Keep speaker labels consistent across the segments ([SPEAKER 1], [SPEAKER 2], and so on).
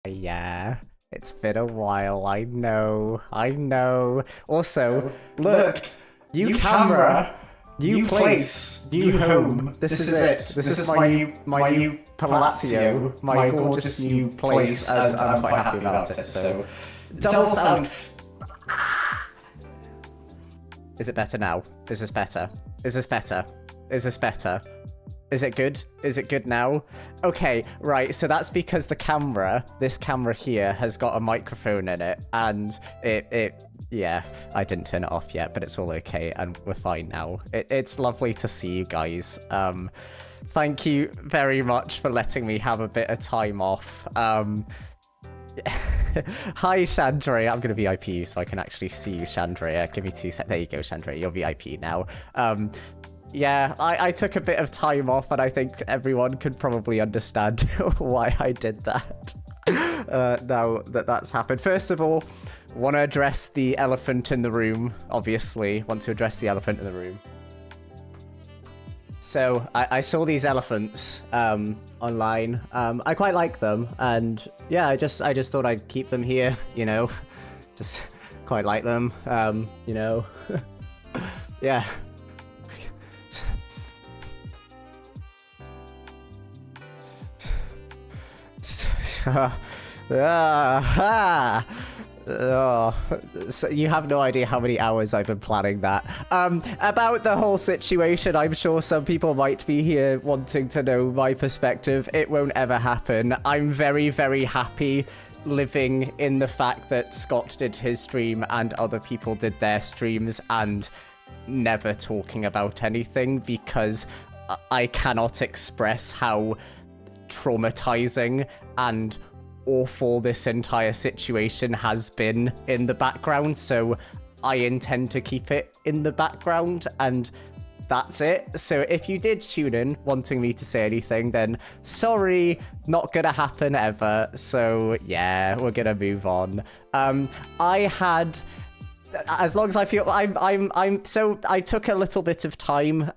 [SPEAKER 1] Yeah, it's been a while. I know. Also, look, new camera, new place, new home. This is it. This is my new palazzo, my gorgeous new place, and I'm quite happy about it. So, double sound. Is it better now? Is this better? Is this better? Is this better? Is it good? Is it good now? Okay, right, so that's because the camera, this camera here, has got a microphone in it, and yeah, I didn't turn it off yet, but it's all okay, and we're fine now. It's lovely to see you guys. Thank you very much for letting me have a bit of time off. Hi, Chandria. I'm going to VIP you so I can actually see you, Chandria. Give me 2 seconds. There you go, Chandria. You're VIP now. Yeah, I took a bit of time off, and I think everyone could probably understand why I did that. Now that that's happened. First of all, want to address the elephant in the room, obviously. Want to address the elephant in the room. So, I saw these elephants online. I quite like them, and yeah, I just thought I'd keep them here, you know. Just quite like them, you know. Yeah. Oh, so you have no idea how many hours I've been planning that. About the whole situation, I'm sure some people might be here wanting to know my perspective. It won't ever happen. I'm very, very happy living in the fact that Scott did his stream and other people did their streams and never talking about anything, because I cannot express how traumatizing and awful this entire situation has been in the background, so I intend to keep it in the background, and that's it. So if you did tune in wanting me to say anything, then sorry, not gonna happen ever. So yeah, we're gonna move on. I had, as long as I feel so I took a little bit of time.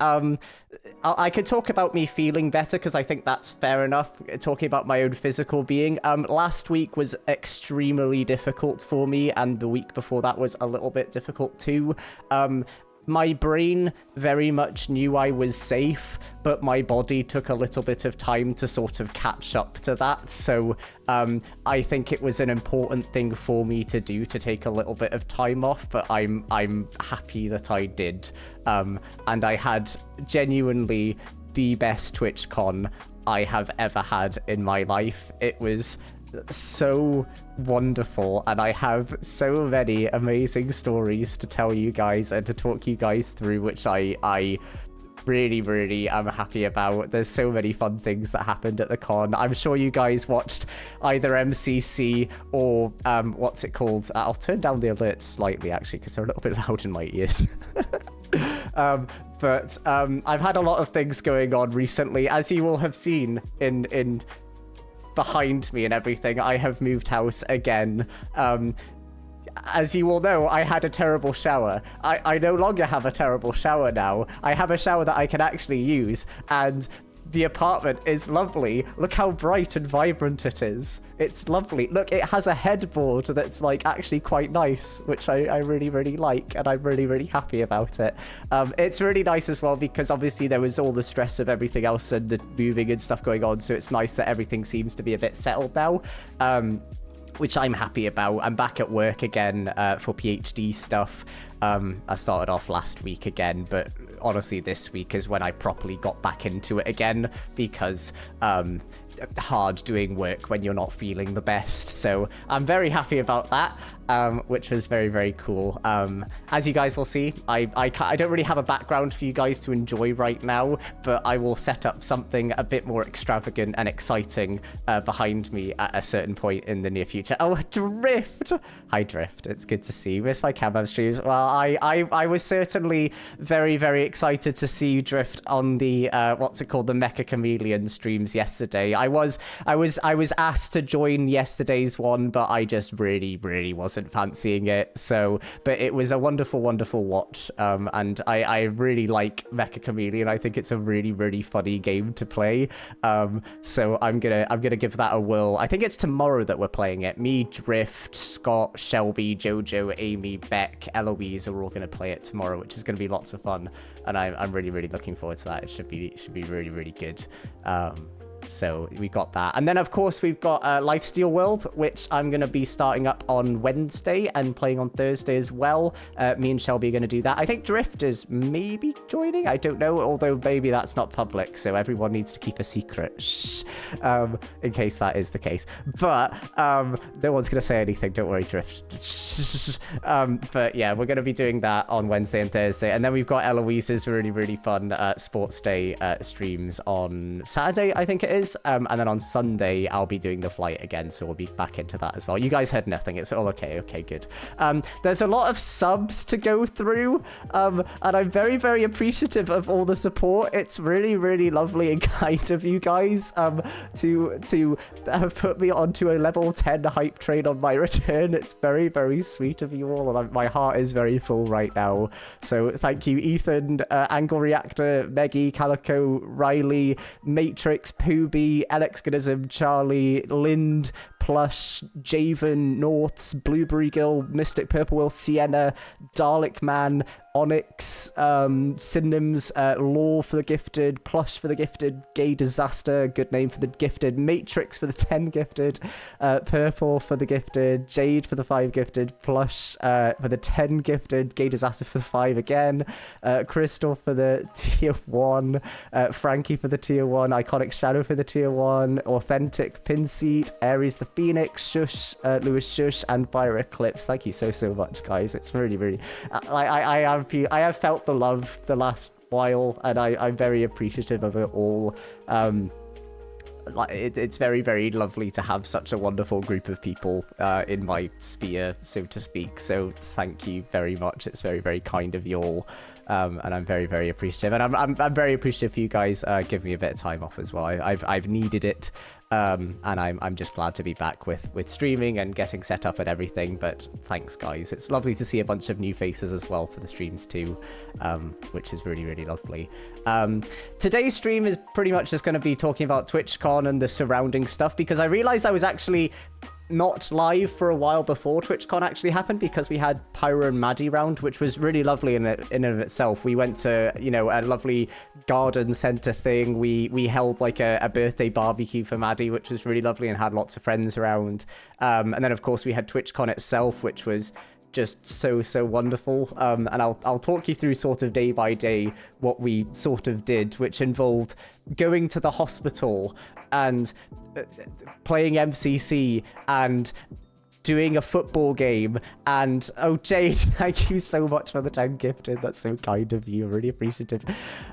[SPEAKER 1] I could talk about me feeling better, because I think that's fair enough, talking about my own physical being. Last week was extremely difficult for me, and the week before that was a little bit difficult too. My brain very much knew I was safe, but my body took a little bit of time to sort of catch up to that. So I think it was an important thing for me to do, to take a little bit of time off, but I'm happy that I did. And I had genuinely the best TwitchCon I have ever had in my life. It was so wonderful, and I have so many amazing stories to tell you guys and to talk you guys through, which I really am happy about. There's so many fun things that happened at the con. I'm sure you guys watched either MCC or what's it called? I'll turn down the alerts slightly actually, because they're a little bit loud in my ears. But I've had a lot of things going on recently, as you will have seen in behind me and everything. I have moved house again. As you all know, I had a terrible shower. I no longer have a terrible shower now. I have a shower that I can actually use, and the apartment is lovely. Look how bright and vibrant it is. It's lovely. Look, it has a headboard that's like actually quite nice, which I really like, and I'm really happy about it. It's really nice as well, because obviously there was all the stress of everything else and the moving and stuff going on, so it's nice that everything seems to be a bit settled now. Which I'm happy about. I'm back at work again for PhD stuff. I started off last week again, but honestly this week is when I properly got back into it again, because hard doing work when you're not feeling the best. So I'm very happy about that, which was very cool. As you guys will see, I don't really have a background for you guys to enjoy right now, but I will set up something a bit more extravagant and exciting behind me at a certain point in the near future. Oh, Drift! Hi, Drift. It's good to see you. Miss my Cambam streams. Well, I was certainly very excited to see you, Drift, on the, what's it called, the Mecha Chameleon streams yesterday. I was asked to join yesterday's one, but I just really wasn't fancying it. So, but it was a wonderful watch, and I really like Mecha Chameleon. I think it's a really funny game to play. So I'm gonna give that a whirl. I think it's tomorrow that we're playing it. Me, Drift, Scott, Shelby, Jojo, Amy, Beck, Eloise are all gonna play it tomorrow, which is gonna be lots of fun, and I'm really looking forward to that. It should be really good. So we got that, and then of course we've got Lifesteal World, which I'm going to be starting up on Wednesday and playing on Thursday as well. Me and Shelby are going to do that. I think Drift is maybe joining, I don't know, although maybe that's not public, so everyone needs to keep a secret. Shh. In case that is the case, but no one's going to say anything, don't worry, Drift. But yeah, we're going to be doing that on Wednesday and Thursday, and then we've got Eloise's really fun sports day streams on Saturday, I think it is, and then on Sunday I'll be doing the flight again, so we'll be back into that as well. You guys heard nothing, it's all okay, good. There's a lot of subs to go through, and I'm very appreciative of all the support. It's really lovely and kind of you guys to have put me onto a level 10 hype train on my return. It's very sweet of you all, and my heart is very full right now, so thank you, Ethan, Angle Reactor, Meggy, Calico, Riley, Matrix, Pooby, Alexganism, Charlie, Lind, Plush, Javen, Norths, Blueberry Girl, Mystic Purple Will, Sienna, Dalek Man, Onyx, Synonyms, Law for the Gifted, Plush for the Gifted, Gay Disaster, good name for the Gifted, Matrix for the 10 Gifted, Purple for the Gifted, Jade for the 5 Gifted, Plush for the 10 Gifted, Gay Disaster for the 5 again, Crystal for the tier 1, Frankie for the tier 1, Iconic Shadow for the tier 1, Authentic Pinseat, Aries the Phoenix, Shush, Lewis Shush, and Fire Eclipse. Thank you so much, guys. It's really I have felt the love the last while, and I'm very appreciative of it all. It's very lovely to have such a wonderful group of people in my sphere, so to speak. So thank you very much. It's very kind of you all, and I'm very appreciative. And I'm very appreciative for you guys giving me a bit of time off as well. I've needed it. And I'm just glad to be back with streaming and getting set up and everything. But thanks, guys. It's lovely to see a bunch of new faces as well to the streams too, which is really lovely. Today's stream is pretty much just going to be talking about TwitchCon and the surrounding stuff, because I realized I was actually not live for a while before TwitchCon actually happened, because we had Pyro and Maddie round, which was really lovely in and of itself. We went to, a lovely garden center thing. We held like a birthday barbecue for Maddie, which was really lovely, and had lots of friends around. And then of course we had TwitchCon itself, which was just so wonderful. And I'll talk you through sort of day by day what we sort of did, which involved going to the hospital and playing MCC and doing a football game. And oh, Jade, thank you so much for the 10 gifted. That's so kind of you. Really appreciative.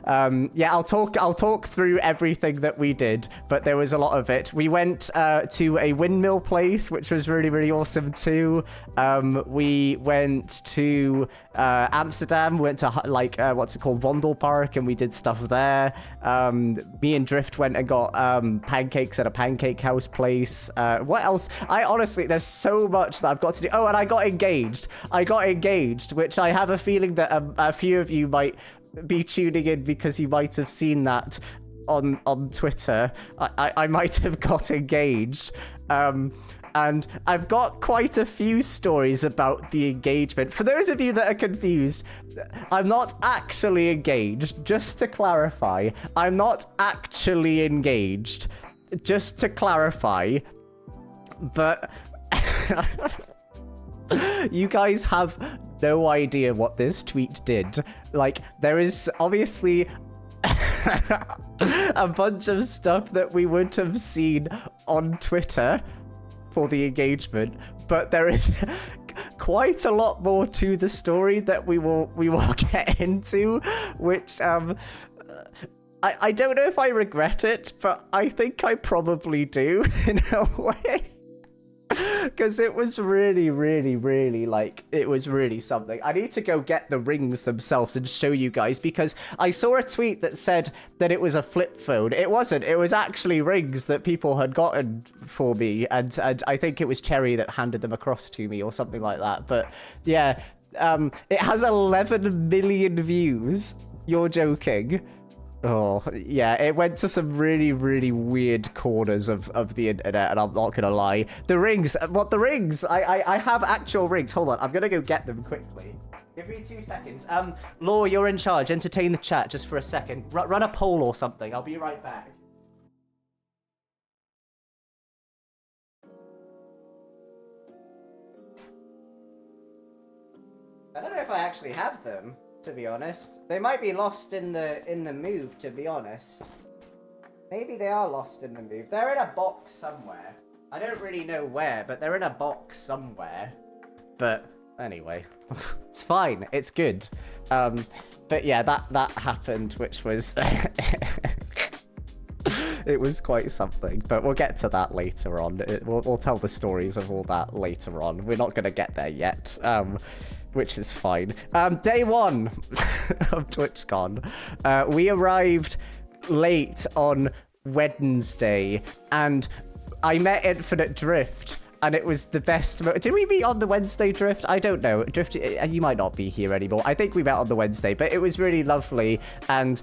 [SPEAKER 1] Yeah, I'll talk through everything that we did, but there was a lot of it. We went to a windmill place, which was really awesome too. We went to Amsterdam, went to what's it called, Vondel Park, and we did stuff there. Me and Drift went and got pancakes at a pancake house place. What else? I honestly, there's so much that I've got to do. Oh, and I got engaged, which I have a feeling that a few of you might be tuning in because you might have seen that on Twitter. I might have got engaged. And I've got quite a few stories about the engagement. For those of you that are confused, I'm not actually engaged. Just to clarify, I'm not actually engaged. Just to clarify. But you guys have no idea what this tweet did. Like, there is obviously a bunch of stuff that we would have seen on Twitter for the engagement, but there is quite a lot more to the story that we will get into, which I don't know if I regret it, but I think I probably do in a way. because it was really, really, really, like, it was really something. I need to go get the rings themselves and show you guys, because I saw a tweet that said that it was a flip phone. It wasn't. It was actually rings that people had gotten for me, and I think it was Cherry that handed them across to me or something like that. But yeah, it has 11 million views. You're joking. Oh, yeah, it went to some really, really weird corners of the internet, and I'm not gonna lie. The rings, what the rings? I have actual rings. Hold on, I'm gonna go get them quickly. Give me 2 seconds. Law, you're in charge. Entertain the chat just for a second. Run a poll or something. I'll be right back. I don't know if I actually have them, to be honest. They might be lost in the move, to be honest. Maybe they are lost in the move. They're in a box somewhere. I don't really know where, but they're in a box somewhere. But anyway, it's fine. It's good. But yeah, that happened, which was it was quite something. But we'll get to that later on. We'll tell the stories of all that later on. We're not gonna get there yet. Which is fine. Day 1 of TwitchCon. We arrived late on Wednesday, and I met Infinite Drift, and it was the best. Did we meet on the Wednesday, Drift? I don't know. Drift, you might not be here anymore. I think we met on the Wednesday, but it was really lovely. And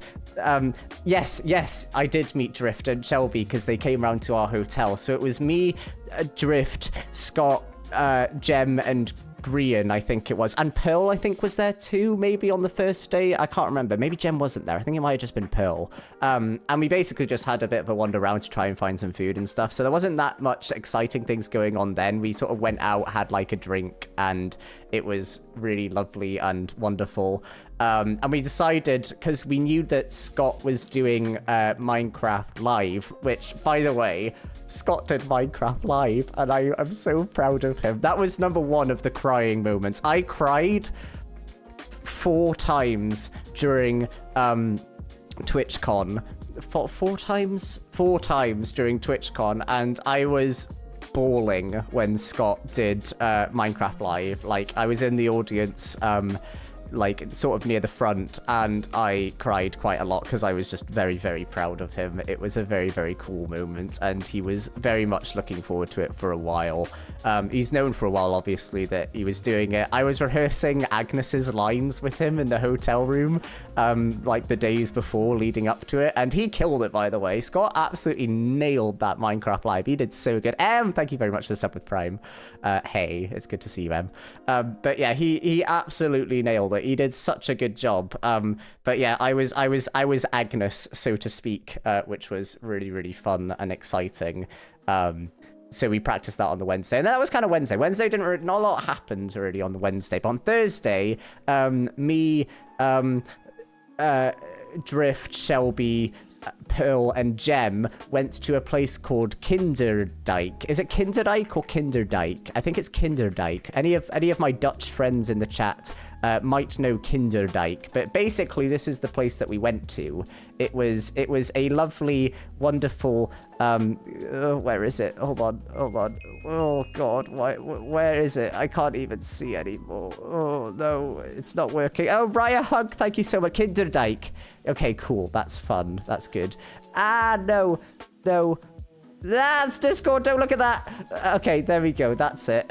[SPEAKER 1] yes, I did meet Drift and Shelby because they came round to our hotel. So it was me, Drift, Scott, Jem, and Grian, I think it was, and Pearl, I think, was there too, maybe on the first day. I can't remember. Maybe Jem wasn't there. I think it might have just been Pearl. And we basically just had a bit of a wander around to try and find some food and stuff. So there wasn't that much exciting things going on then. We sort of went out, had like a drink, and it was really lovely and wonderful. And we decided, because we knew that Scott was doing Minecraft Live, which, by the way, Scott did Minecraft Live, and I'm so proud of him. That was number 1 of the crying moments. I cried 4 times during TwitchCon. 4 times? 4 times during TwitchCon, and I was bawling when Scott did Minecraft Live. Like, I was in the audience, like sort of near the front, and I cried quite a lot because I was just very, very proud of him. It was a very, very cool moment, and he was very much looking forward to it for a while. He's known for a while, obviously, that he was doing it. I was rehearsing Agnes's lines with him in the hotel room, like the days before leading up to it, and he killed it, by the way. Scott absolutely nailed that Minecraft Live. He did so good. Thank you very much for the sub with Prime. Hey, it's good to see you, Em. But yeah, he absolutely nailed it. He did such a good job. But yeah, I was Agnes, so to speak, which was really, really fun and exciting. So we practiced that on the Wednesday, and that was kind of Wednesday. Wednesday not a lot happened really on the Wednesday, but on Thursday, me, Drift, Shelby, Pearl, and Jem went to a place called Kinderdijk. Is it Kinderdijk or Kinderdijk? I think it's Kinderdijk. Any of my Dutch friends in the chat might know Kinderdijk, but basically this is the place that we went to. It was a lovely, wonderful, where is it? Hold on. Oh god, where is it? I can't even see anymore. Oh no, it's not working. Oh, Raya Hug, thank you so much. Kinderdijk. Okay, cool, that's fun, that's good. No, that's Discord, don't look at that. Okay, there we go, that's it.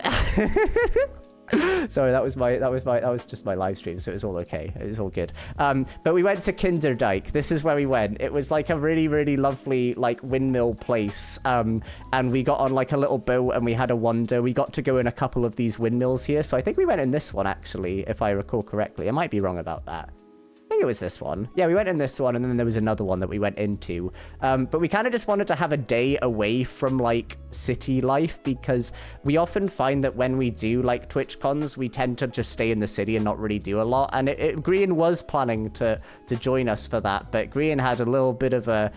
[SPEAKER 1] Sorry, that was just my live stream, so it was all okay. It was all good. But we went to Kinderdijk. This is where we went. It was like a really, really lovely, like, windmill place. And we got on like a little boat and we had a wander. We got to go in a couple of these windmills here. So I think we went in this one, actually, if I recall correctly. I might be wrong about that. I think it was this one. Yeah, we went in this one, and then there was another one that we went into. But we kind of just wanted to have a day away from, like, city life, because we often find that when we do, like, TwitchCons, we tend to just stay in the city and not really do a lot. And Grian was planning to join us for that, but Grian had a little bit of a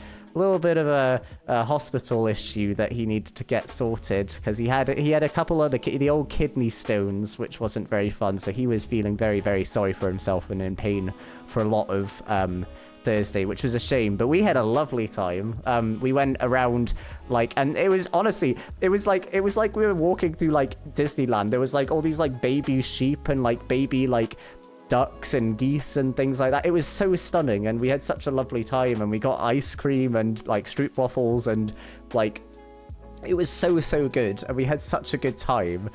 [SPEAKER 1] hospital issue that he needed to get sorted, because he had a couple of the old kidney stones, which wasn't very fun. So he was feeling very, very sorry for himself and in pain for a lot of Thursday, which was a shame, but we had a lovely time. We went around like, and it was honestly, it was like we were walking through like Disneyland. There was like all these like baby sheep and like baby like ducks and geese and things like that. It was so stunning, and we had such a lovely time, and we got ice cream and like stroopwafels, and like it was so good, and we had such a good time.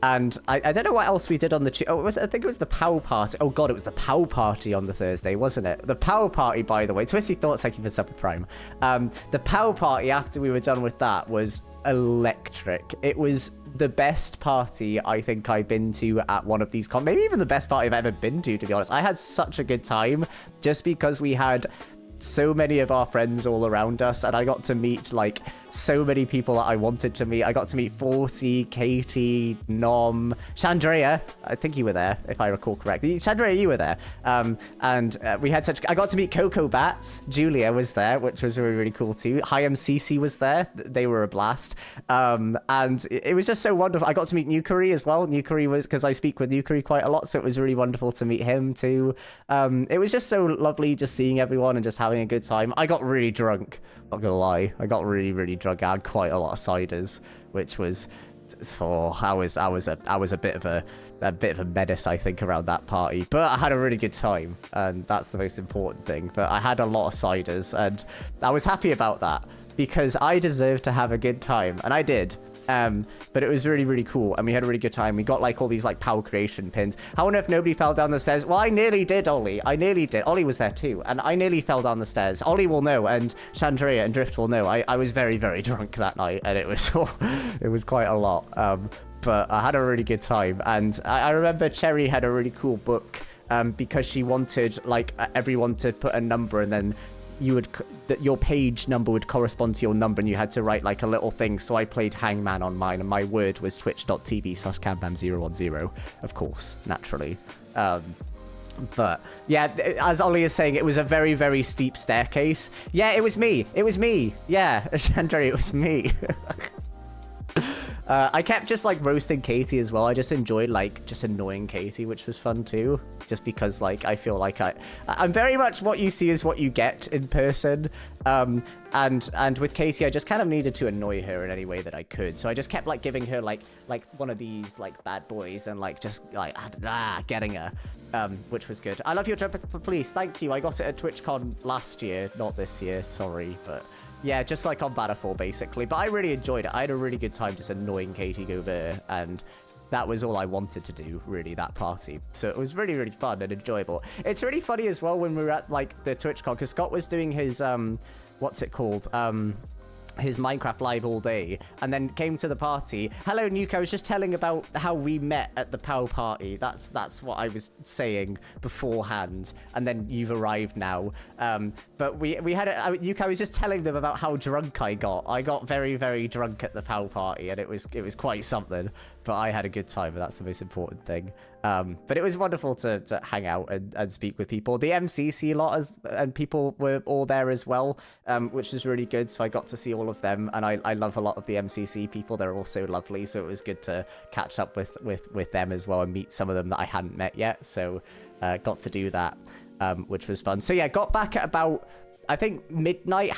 [SPEAKER 1] And I don't know what else we did on the I think it was the POW party. Oh god, it was the POW party on the Thursday, wasn't it? The POW party, by the way. Twisty Thoughts, thank you for Super Prime. The POW party after we were done with that was electric. It was the best party I think I've been to at one of these maybe even the best party I've ever been to be honest. I had such a good time just because we had so many of our friends all around us, and I got to meet like so many people that I wanted to meet. I got to meet Forsey, Katie, Nom, Chandrea. I think you were there, if I recall correctly. Chandrea, you were there. And we had I got to meet Coco Bats. Julia was there, which was really cool too. Hi MCC was there. They were a blast. And it was just so wonderful. I got to meet Nukari as well. Nukari was, because I speak with Nukari quite a lot, so it was really wonderful to meet him too. It was just so lovely just seeing everyone and just having a good time. I got really drunk, not gonna lie. I got really drunk. I had quite a lot of ciders, which was I was a bit of a menace, I think, around that party, but I had a really good time, and that's the most important thing. But I had a lot of ciders, and I was happy about that because I deserved to have a good time, and I did. But it was really cool, and we had a really good time. We got like all these like POW creation pins. I wonder if nobody fell down the stairs. Well, I nearly did, Ollie. I nearly did. Ollie was there too, and I nearly fell down the stairs. Ollie will know, and Chandrea and Drift will know. I was very drunk that night, and it was it was quite a lot. But I had a really good time, and I remember Cherry had a really cool book because she wanted like everyone to put a number, and then your page number would correspond to your number, and you had to write like a little thing. So I played Hangman on mine, and my word was twitch.tv/Cambam010, of course, naturally. But yeah, as Ollie is saying, it was a very steep staircase. Yeah, it was me. Yeah, Chandra, it was me. I kept just like roasting Katie as well. I just enjoyed like just annoying Katie, which was fun too. Just because like I feel like I'm very much what you see is what you get in person. And with Katie, I just kind of needed to annoy her in any way that I could. So I just kept like giving her like one of these like bad boys and like just like getting her, which was good. I love your jump for police. Thank you. I got it at TwitchCon last year, not this year. Sorry, but. Yeah, just like on Battlefield, basically. But I really enjoyed it. I had a really good time just annoying Katie Gobert, and that was all I wanted to do, really, that party. So it was really fun and enjoyable. It's really funny as well when we were at, like, the TwitchCon, because Scott was doing his, what's it called? His Minecraft live all day, and then came to the party. Hello, Nuke. I was just telling about how we met at the POW party. That's what I was saying beforehand, and then you've arrived now. But we had Nuke. I was just telling them about how drunk I got. I got very drunk at the POW party, and it was quite something. But I had a good time, and that's the most important thing. But it was wonderful to hang out and speak with people. The MCC lot and people were all there as well, which was really good. So I got to see all of them, and I love a lot of the MCC people. They're all so lovely. So it was good to catch up with them as well and meet some of them that I hadn't met yet. So got to do that, which was fun. So yeah, got back at about, I think, midnight,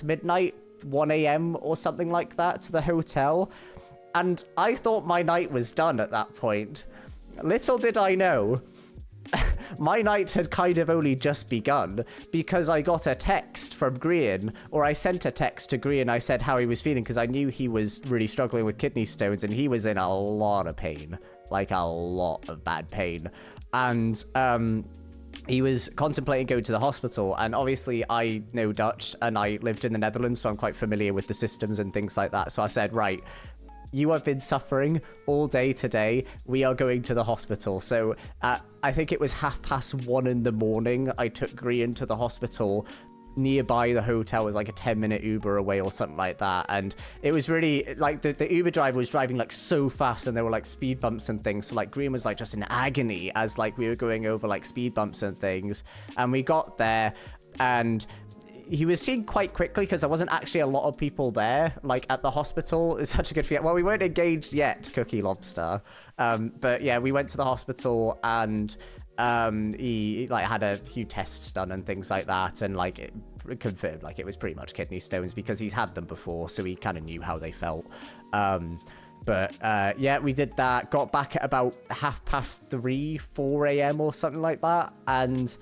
[SPEAKER 1] midnight, 1 a.m. or something like that to the hotel. And I thought my night was done at that point. Little did I know, my night had kind of only just begun because I got a text from Grian, or I sent a text to Grian. I said how he was feeling because I knew he was really struggling with kidney stones and he was in a lot of pain, like a lot of bad pain. And he was contemplating going to the hospital, and obviously I know Dutch and I lived in the Netherlands, so I'm quite familiar with the systems and things like that. So I said, right, you have been suffering all day today. We are going to the hospital. So I think it was 1:30 in the morning. I took Grian to the hospital. Nearby the hotel was like a 10-minute Uber away or something like that. And it was really like the Uber driver was driving like so fast, and there were like speed bumps and things. So like Grian was like just in agony as like we were going over like speed bumps and things. And we got there, and he was seen quite quickly because there wasn't actually a lot of people there, like at the hospital. It's such a good feeling. Well, we weren't engaged yet, Cookie Lobster. But yeah, we went to the hospital, and He like had a few tests done and things like that, and like it confirmed like it was pretty much kidney stones because he's had them before, so he kind of knew how they felt. But yeah, we did that, got back at about 3:30, 4 a.m. or something like that, and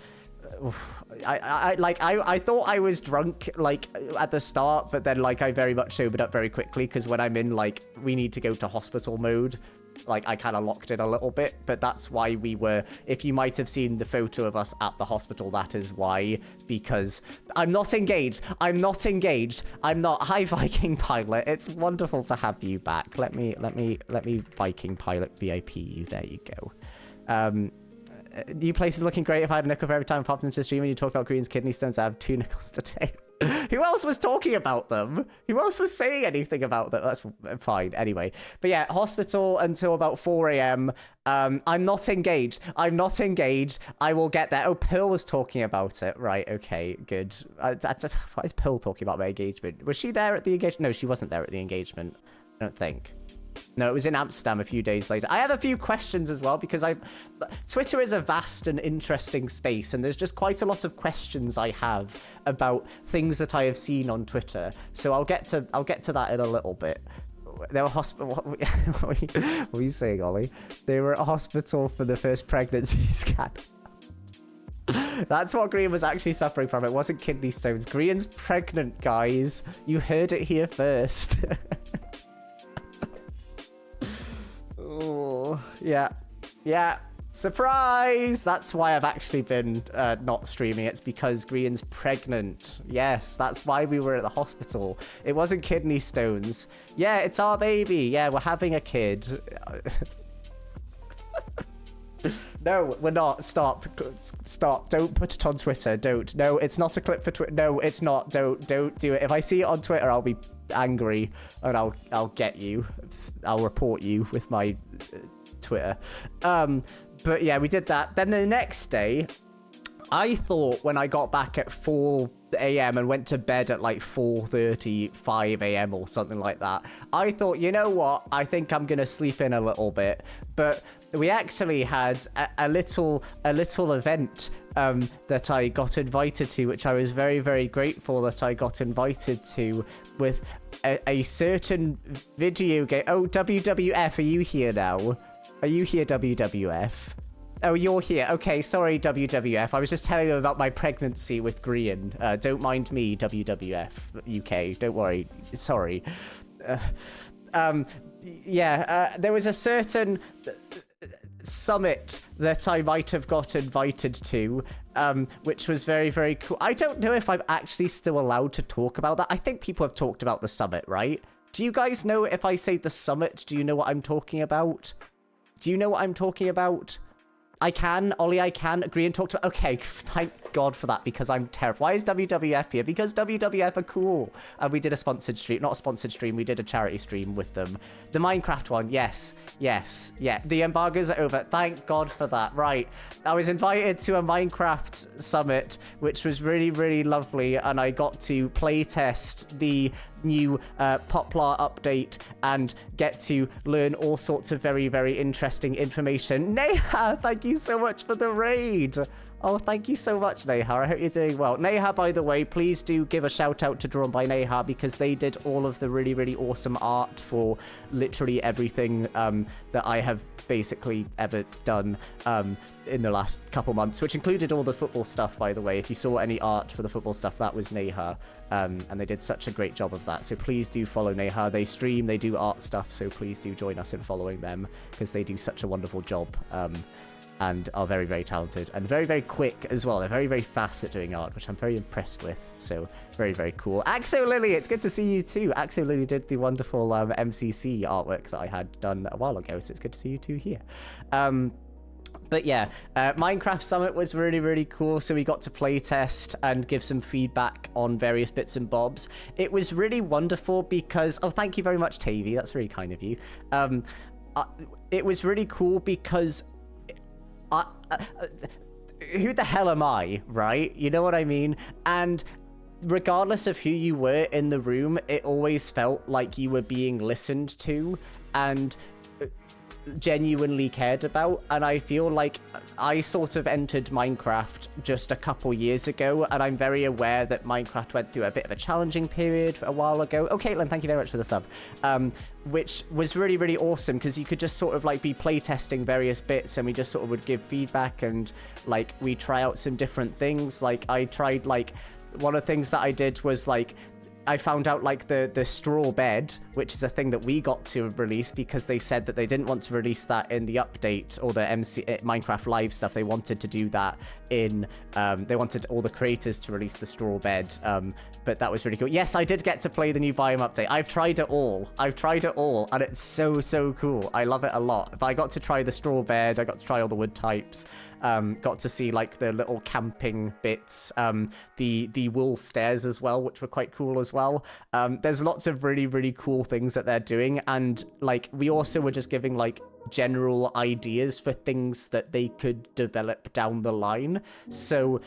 [SPEAKER 1] I thought I was drunk like at the start, but then like I very much sobered up very quickly, because when I'm in like we need to go to hospital mode, like I kind of locked in a little bit. But that's why we were, if you might have seen the photo of us at the hospital, that is why, because I'm not engaged. I'm not Hi, Viking Pilot. It's wonderful to have you back. Let me Viking Pilot VIP you. There you go. New place is looking great. If I had a nickel for every time I popped into the stream and you talk about Green's kidney stones, I have 2 nickels today. Who else was talking about them? Who else was saying anything about them? That's fine. Anyway. But yeah, hospital until about 4 a.m. I'm not engaged. I will get there. Oh, Pearl was talking about it. Right, okay, good. Why is Pearl talking about my engagement? Was she there at the engagement? No, she wasn't there at the engagement. I don't think. No, it was in Amsterdam a few days later. I have a few questions as well, because Twitter is a vast and interesting space, and there's just quite a lot of questions I have about things that I have seen on Twitter. So I'll get to that in a little bit. They were hospital. What were you saying, Ollie? They were at hospital for the first pregnancy scan. That's what Green was actually suffering from. It wasn't kidney stones. Green's pregnant, guys. You heard it here first. Oh, yeah. Surprise! That's why I've actually been not streaming. It's because Green's pregnant. Yes, that's why we were at the hospital. It wasn't kidney stones. Yeah, it's our baby. Yeah, we're having a kid. No, we're not. Stop. Don't put it on Twitter. Don't. No, it's not a clip for Twitter. No, it's not. Don't do it. If I see it on Twitter, I'll be angry, and I'll get you. I'll report you with my Twitter. But yeah, we did that. Then the next day, I thought when I got back at 4 a.m. and went to bed at like 4:30, 5 a.m. or something like that, I thought, you know what? I think I'm gonna sleep in a little bit. But we actually had a little event that I got invited to, which I was very, very grateful that I got invited to, with a certain video game. Oh, WWF, are you here now? Are you here, WWF? Oh, you're here. Okay, sorry, WWF. I was just telling them about my pregnancy with Green. Don't mind me, WWF UK. Don't worry. Sorry. There was a certain summit that I might have got invited to, which was very, very cool. I don't know if I'm actually still allowed to talk about that. I think people have talked about the summit, right? Do you guys know if I say the summit, do you know what I'm talking about? Do you know what I'm talking about? I can, Ollie, I can agree and talk to. Okay, thank God for that, because I'm terrified. Why is WWF here? Because WWF are cool. And we did a sponsored stream, not a sponsored stream, we did a charity stream with them. The Minecraft one, yes, yeah. The embargoes are over. Thank God for that. Right, I was invited to a Minecraft summit, which was really, really lovely, and I got to play test the new Poplar update and get to learn all sorts of very, very interesting information. Neha, thank you so much for the raid. Oh, thank you so much, Neha. I hope you're doing well. Neha, by the way, please do give a shout out to Drawn by Neha, because they did all of the really, really awesome art for literally everything that I have basically ever done in the last couple months, which included all the football stuff, by the way. If you saw any art for the football stuff, that was Neha. And they did such a great job of that. So please do follow Neha. They stream, they do art stuff, so please do join us in following them, because they do such a wonderful job. And are very, very talented and very, very quick as well. They're very, very fast at doing art, which I'm very impressed with. So very, very cool. Axo Lily, it's good to see you too. Axo Lily did the wonderful MCC artwork that I had done a while ago, so it's good to see you too here. But yeah, Minecraft Summit was really, really cool. So we got to play test and give some feedback on various bits and bobs. It was really wonderful because, oh, thank you very much, Tavy. That's very kind of you. It was really cool because who the hell am I, right? You know what I mean? And regardless of who you were in the room, it always felt like you were being listened to. And genuinely cared about. And I feel like I sort of entered Minecraft just a couple years ago, and I'm very aware that Minecraft went through a bit of a challenging period a while ago. Oh, Caitlin, thank you very much for the sub. Which was really, really awesome, because you could just sort of like be playtesting various bits, and we just sort of would give feedback, and like we try out some different things. Like I tried, like one of the things that I did was like I found out like the straw bed, which is a thing that we got to release because they said that they didn't want to release that in the update or the Minecraft Live stuff. They wanted to do that in, they wanted all the creators to release the straw bed. But that was really cool. Yes, I did get to play the new biome update. I've tried it all, and it's so cool. I love it a lot. But I got to try the straw bed. I got to try all the wood types. Got to see like the little camping bits, the wool stairs as well, which were quite cool as well. There's lots of really, really cool things that they're doing, and like we also were just giving like general ideas for things that they could develop down the line. So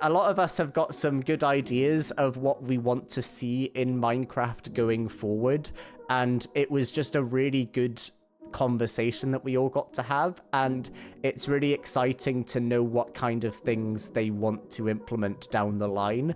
[SPEAKER 1] a lot of us have got some good ideas of what we want to see in Minecraft going forward, and it was just a really good conversation that we all got to have, and it's really exciting to know what kind of things they want to implement down the line.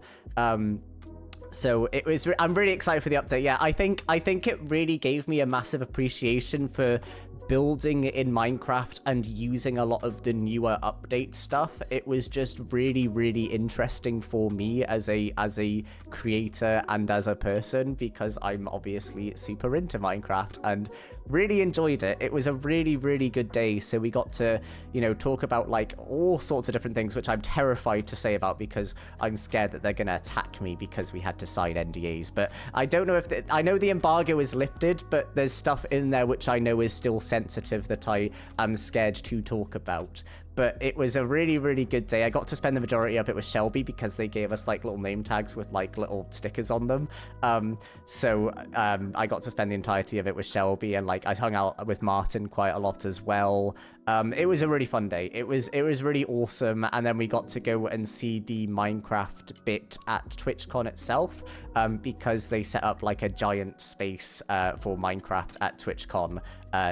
[SPEAKER 1] So it was. I'm really excited for the update. Yeah, I think it really gave me a massive appreciation for building in Minecraft and using a lot of the newer update stuff. It was just really, really interesting for me as a creator and as a person, because I'm obviously super into Minecraft and really enjoyed it. It was a really, really good day. So we got to, you know, talk about like all sorts of different things, which I'm terrified to say about because I'm scared that they're going to attack me because we had to sign NDAs. But I don't know if I know the embargo is lifted, but there's stuff in there which I know is still sensitive that I am scared to talk about. But it was a really, really good day. I got to spend the majority of it with Shelby because they gave us like little name tags with like little stickers on them. So I got to spend the entirety of it with Shelby, and like I hung out with Martin quite a lot as well. It was a really fun day. It was really awesome. And then we got to go and see the Minecraft bit at TwitchCon itself, because they set up like a giant space for Minecraft at TwitchCon.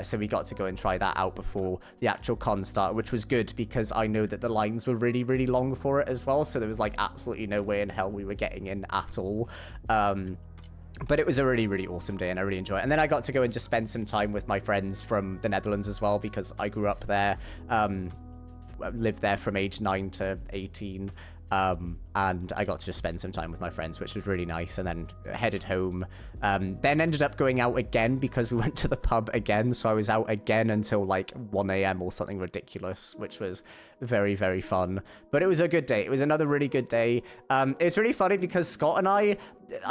[SPEAKER 1] So we got to go and try that out before the actual con started, which was good because I know that the lines were really, really long for it as well. So there was like absolutely no way in hell we were getting in at all. But it was a really, really awesome day, and I really enjoyed it. And then I got to go and just spend some time with my friends from the Netherlands as well, because I grew up there, lived there from age 9 to 18. And I got to just spend some time with my friends, which was really nice, and then headed home. Then ended up going out again because we went to the pub again, so I was out again until like 1 a.m. or something ridiculous, which was very, very fun. But it was a good day. It was another really good day. It's really funny because Scott and I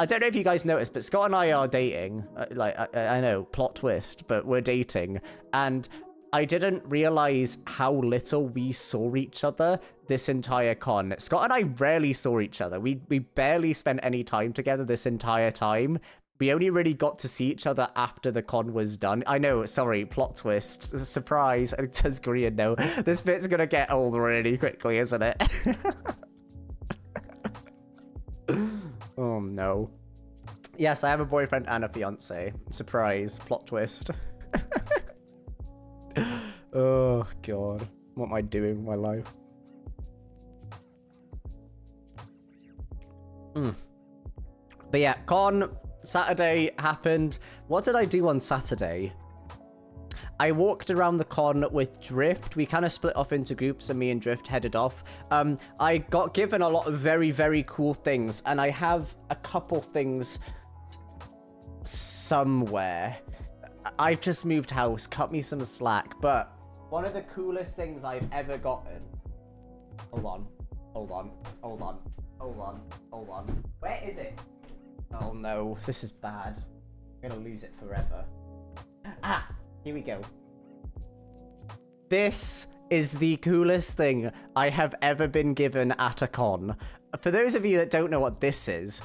[SPEAKER 1] don't know if you guys noticed, but Scott and I are dating. I know, plot twist, but we're dating. And I didn't realize how little we saw each other this entire con. Scott and I rarely saw each other. We barely spent any time together this entire time. We only really got to see each other after the con was done. I know, sorry, plot twist, surprise. It does Korean, no. This bit's gonna get old really quickly, isn't it? Oh no. Yes, I have a boyfriend and a fiance. Surprise, plot twist. Oh god, what am I doing with my life? But yeah, con Saturday happened. What did I do on Saturday? I walked around the con with Drift. We kind of split off into groups, and me and Drift headed off. I got given a lot of very, very cool things, and I have a couple things somewhere. I've just moved house, cut me some slack, but one of the coolest things I've ever gotten. Hold on. Where is it? Oh no, this is bad. I'm gonna lose it forever. Ah, here we go. This is the coolest thing I have ever been given at a con. For those of you that don't know what this is,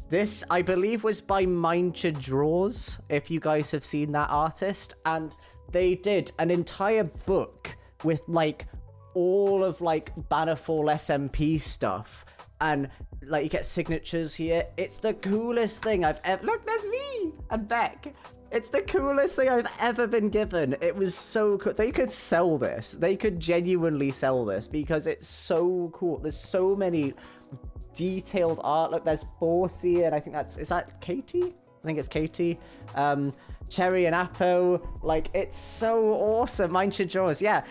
[SPEAKER 1] this, I believe, was by Mindcha Draws, if you guys have seen that artist, and they did an entire book with, like, all of, like, Bannerfall SMP stuff, and, like, you get signatures here. It's the coolest thing I've ever... Look, there's me! And Beck. It's the coolest thing I've ever been given. It was so cool. They could sell this. They could genuinely sell this because it's so cool. There's so many detailed art. Look, there's Forsey, and I think is that Katie? I think it's Katie. Cherry and Apo. Like, it's so awesome. Mind your jaws. Yeah,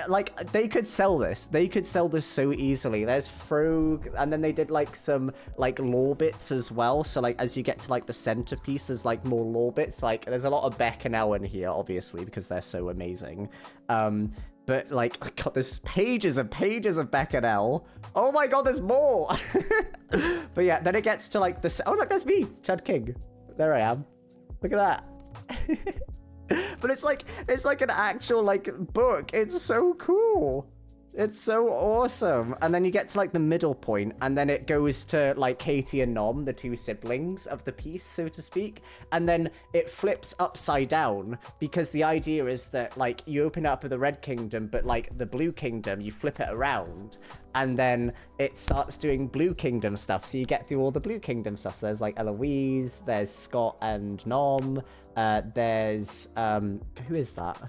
[SPEAKER 1] like, they could sell this. They could sell this so easily. There's Frog, and then they did, like, some, like, lore bits as well. So, like, as you get to, like, the centerpiece, there's, like, more lore bits. Like, there's a lot of Beccanel in here, obviously, because they're so amazing. But, like, God, there's pages and pages of Beccanel. Oh my God, there's more! But yeah, then it gets to, like, this. Oh, look, there's me, Chad King. There I am. Look at that. But it's like an actual, like, book. It's so cool. It's so awesome. And then you get to, like, the middle point, and then it goes to, like, Katie and Nom, the two siblings of the piece, so to speak. And then it flips upside down, because the idea is that, like, you open up with the Red Kingdom, but, like, the Blue Kingdom, you flip it around, and then it starts doing Blue Kingdom stuff. So you get through all the Blue Kingdom stuff. So there's, like, Eloise, there's Scott and Nom, there's, who is that?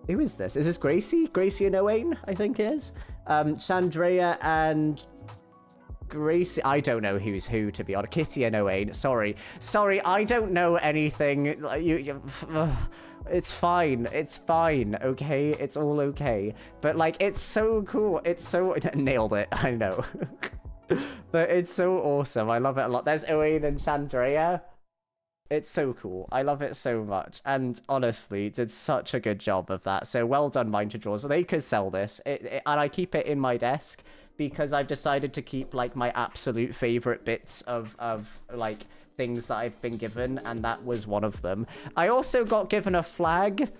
[SPEAKER 1] Who is this? Is this Gracie? Gracie and Owain, I think it is. Chandrea and Gracie. I don't know who's who, to be honest. Kitty and Owain. Sorry, I don't know anything. It's fine. It's fine. Okay, it's all okay. But, like, it's so cool. It's so nailed it. I know. But it's so awesome. I love it a lot. There's Owain and Chandrea. It's so cool. I love it so much. And honestly, did such a good job of that. So well done, Mind to Draws. They could sell this. And I keep it in my desk because I've decided to keep, like, my absolute favorite bits of like, things that I've been given. And that was one of them. I also got given a flag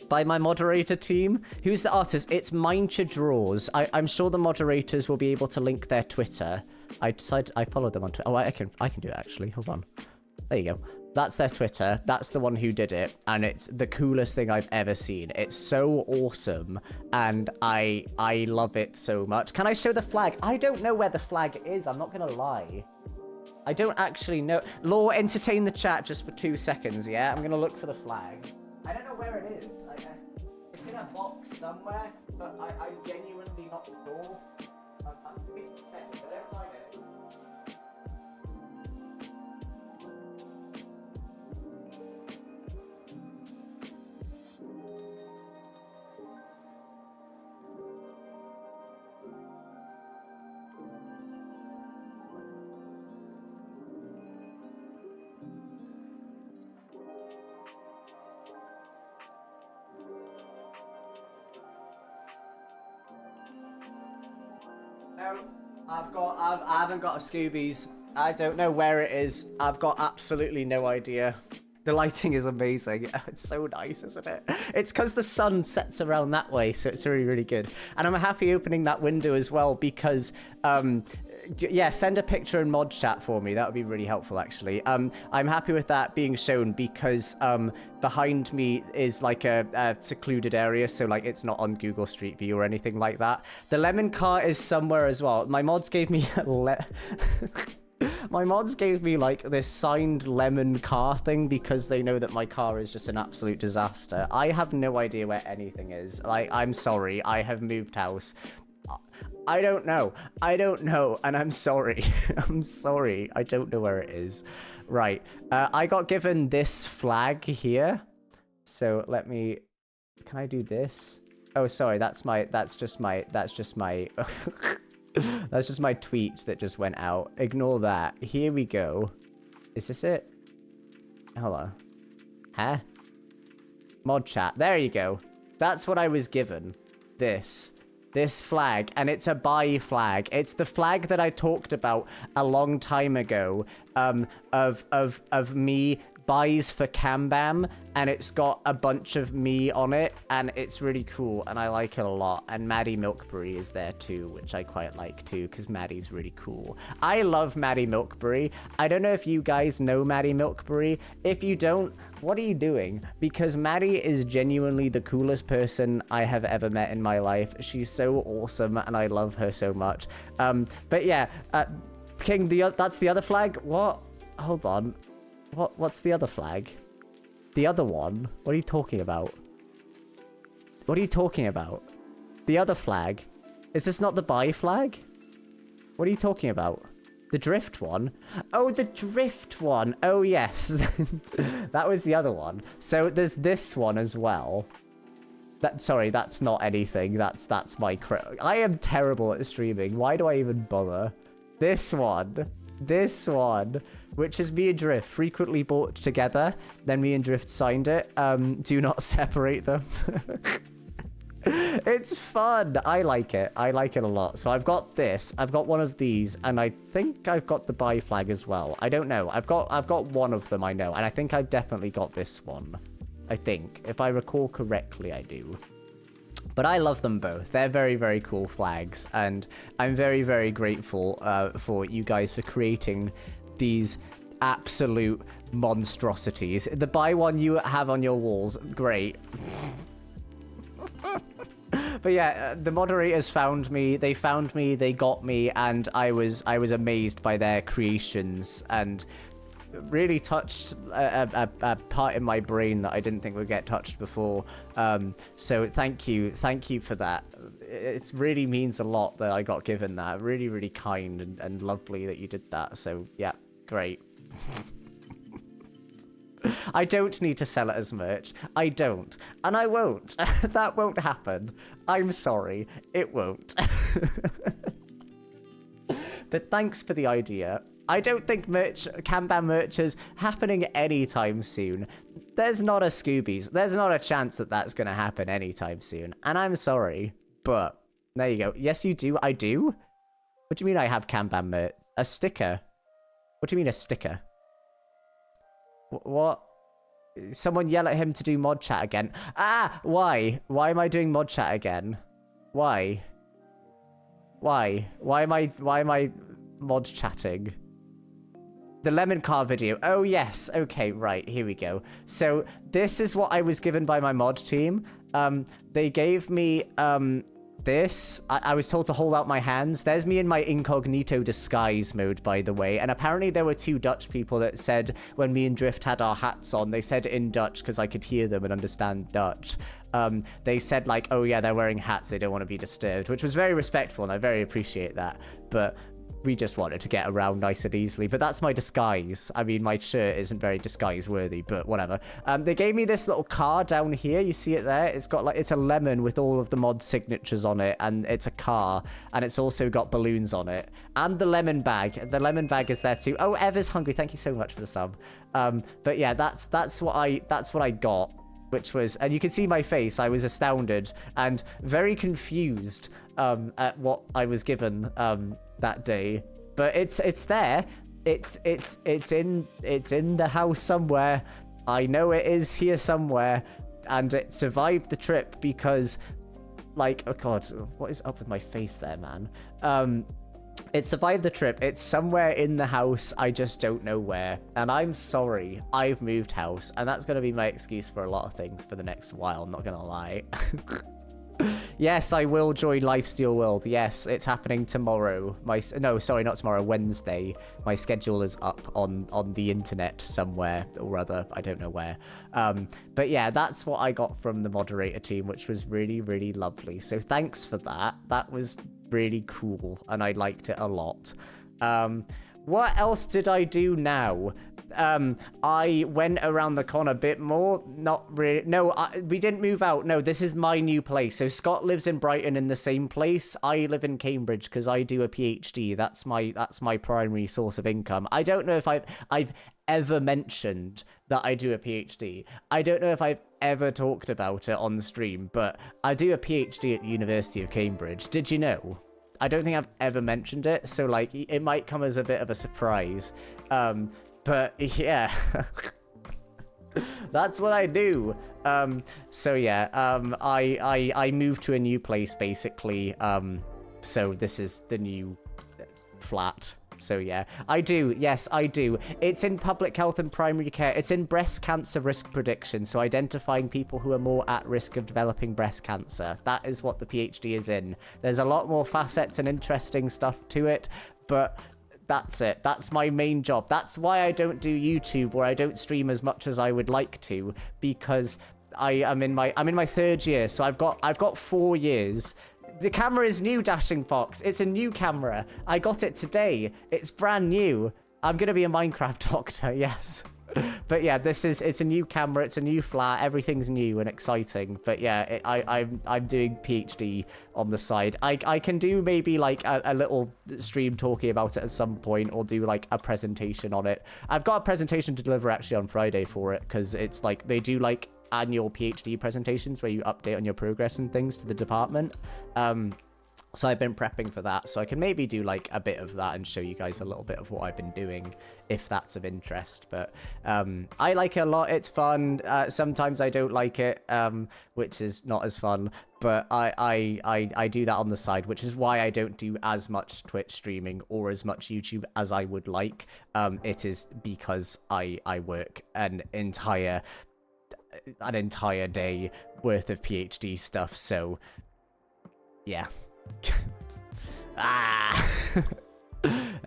[SPEAKER 1] by my moderator team. Who's the artist? It's Mind Your Draws. I'm sure the moderators will be able to link their Twitter. I followed them on Twitter. Oh, I can do it, actually. Hold on. There you go. That's their Twitter. That's the one who did it. And it's the coolest thing I've ever seen. It's so awesome. And I love it so much. Can I show the flag? I don't know where the flag is. I'm not going to lie. I don't actually know. Law, entertain the chat just for 2 seconds, yeah? I'm going to look for the flag. I don't know where it is. It's in a box somewhere, but I'm genuinely not sure. Wait a second, I don't find it. No, I haven't got a Scoobies. I don't know where it is. I've got absolutely no idea. The lighting is amazing. It's so nice, isn't it? It's because the sun sets around that way, so it's really, really good. And I'm happy opening that window as well because, yeah, send a picture in mod chat for me. That would be really helpful, actually. I'm happy with that being shown because behind me is like a secluded area, so like it's not on Google Street View or anything like that. The lemon car is somewhere as well. My mods gave me my mods gave me, like, this signed lemon car thing because they know that my car is just an absolute disaster. I have no idea where anything is. Like, I'm sorry. I have moved house. I don't know, and I'm sorry. I'm sorry. I don't know where it is. Right. I got given this flag here. So let me... Can I do this? Oh, sorry. That's just my... That's just my tweet that just went out. Ignore that. Here we go. Is this it? Hold on. Huh? Mod chat. There you go. That's what I was given. This flag, and it's a buy flag. It's the flag that I talked about a long time ago, of me buys for Cambam, and it's got a bunch of me on it, and it's really cool, and I like it a lot. And Maddie Milkberry is there too, which I quite like too, because Maddie's really cool. I love Maddie Milkberry. I don't know if you guys know Maddie Milkberry. If you don't, what are you doing? Because Maddie is genuinely the coolest person I have ever met in my life. She's so awesome, and I love her so much. But yeah, King, that's the other flag? What? Hold on. What's the other flag? The other one? What are you talking about? What are you talking about? The other flag? Is this not the bi flag? What are you talking about? The drift one? Oh, the drift one. Oh, yes. That was the other one. So there's this one as well. Sorry, that's not anything. That's my I am terrible at streaming. Why do I even bother? This one, which is me and Drift frequently bought together. Then me and Drift signed it. Do not separate them. It's fun. I like it. I like it a lot. So I've got this. I've got one of these, and I think I've got the bi flag as well. I don't know. I've got one of them, I know, and I think I've definitely got this one. I think, if I recall correctly, I do. But I love them both. They're very, very cool flags, and I'm very, very grateful for you guys for creating these absolute monstrosities. The bi one you have on your walls, great. But yeah, the moderators found me, they got me, and I was amazed by their creations, and really touched a part in my brain that I didn't think would get touched before. So thank you for that. It really means a lot that I got given that. Really, really kind and lovely that you did that. So yeah, great. I don't need to sell it as merch. I don't. And I won't. That won't happen. I'm sorry. It won't. But thanks for the idea. I don't think Cambam merch is happening anytime soon. There's not a Scoobies. There's not a chance that that's going to happen anytime soon. And I'm sorry. But there you go. Yes, you do. I do? What do you mean I have Cambam merch? A sticker? What do you mean a sticker? What? Someone yell at him to do mod chat again. Ah, why? Why am I doing mod chat again? Why? Why am I mod chatting? The lemon car video. Oh yes. Okay, right. Here we go. So this is what I was given by my mod team. They gave me this. I was told to hold out my hands. There's me in my incognito disguise mode, by the way. And apparently there were 2 Dutch people that said when me and Drift had our hats on, they said it in Dutch because I could hear them and understand Dutch. They said like, oh yeah, they're wearing hats. They don't want to be disturbed, which was very respectful and I very appreciate that. But we just wanted to get around nice and easily. But that's my disguise. I mean, my shirt isn't very disguise worthy, but whatever. They gave me this little car down here. You see it there? It's got like, it's a lemon with all of the mod signatures on it, and it's a car, and it's also got balloons on it. And the lemon bag. The lemon bag is there too. Oh, Ever's hungry. Thank you so much for the sub. But yeah, that's what I got. Which was, and you can see my face, I was astounded and very confused at what I was given that day. But it's there. It's in the house somewhere. I know it is here somewhere, and it survived the trip because, like, oh god, what is up with my face there, man? It survived the trip. It's somewhere in the house. I just don't know where. And I'm sorry. I've moved house. And that's going to be my excuse for a lot of things for the next while. I'm not going to lie. Yes, I will join Lifesteal World. Yes, it's happening tomorrow. No, sorry, not tomorrow. Wednesday. My schedule is up on the internet somewhere or other. I don't know where. But yeah, that's what I got from the moderator team, which was really, really lovely. So thanks for that. That was really cool, and I liked it a lot. What else did I do now? I went around the con a bit more. Not really. No, we didn't move out. No, this is my new place. So Scott lives in Brighton in the same place. I live in Cambridge because I do a PhD. That's my primary source of income. I don't know if I've ever mentioned that I do a PhD. I don't know if I've ever talked about it on the stream, but I do a PhD at the University of Cambridge. Did you know? I don't think I've ever mentioned it, so like it might come as a bit of a surprise. But yeah, that's what I do. So yeah, I moved to a new place basically. So this is the new flat. So yeah, I do. Yes, I do. It's in public health and primary care. It's in breast cancer risk prediction. So identifying people who are more at risk of developing breast cancer. That is what the PhD is in. There's a lot more facets and interesting stuff to it, but That's it. That's my main job. That's why I don't do YouTube, or I don't stream as much as I would like to, because I'm in my 3rd year, so I've got 4 years. The camera is new, Dashing Fox. It's a new camera. I got it today. It's brand new. I'm gonna be a Minecraft doctor, yes. But yeah, it's a new camera, it's a new flat, everything's new and exciting. But yeah, I'm doing PhD on the side. I can do maybe like a little stream talking about it at some point, or do like a presentation on it. I've got a presentation to deliver actually on Friday for it, because it's like they do like annual PhD presentations where you update on your progress and things to the department. So I've been prepping for that, so I can maybe do like a bit of that and show you guys a little bit of what I've been doing, if that's of interest. But I like it a lot. It's fun. Sometimes I don't like it, which is not as fun. But I do that on the side, which is why I don't do as much Twitch streaming or as much YouTube as I would like. It is because I work an entire day worth of PhD stuff. So yeah.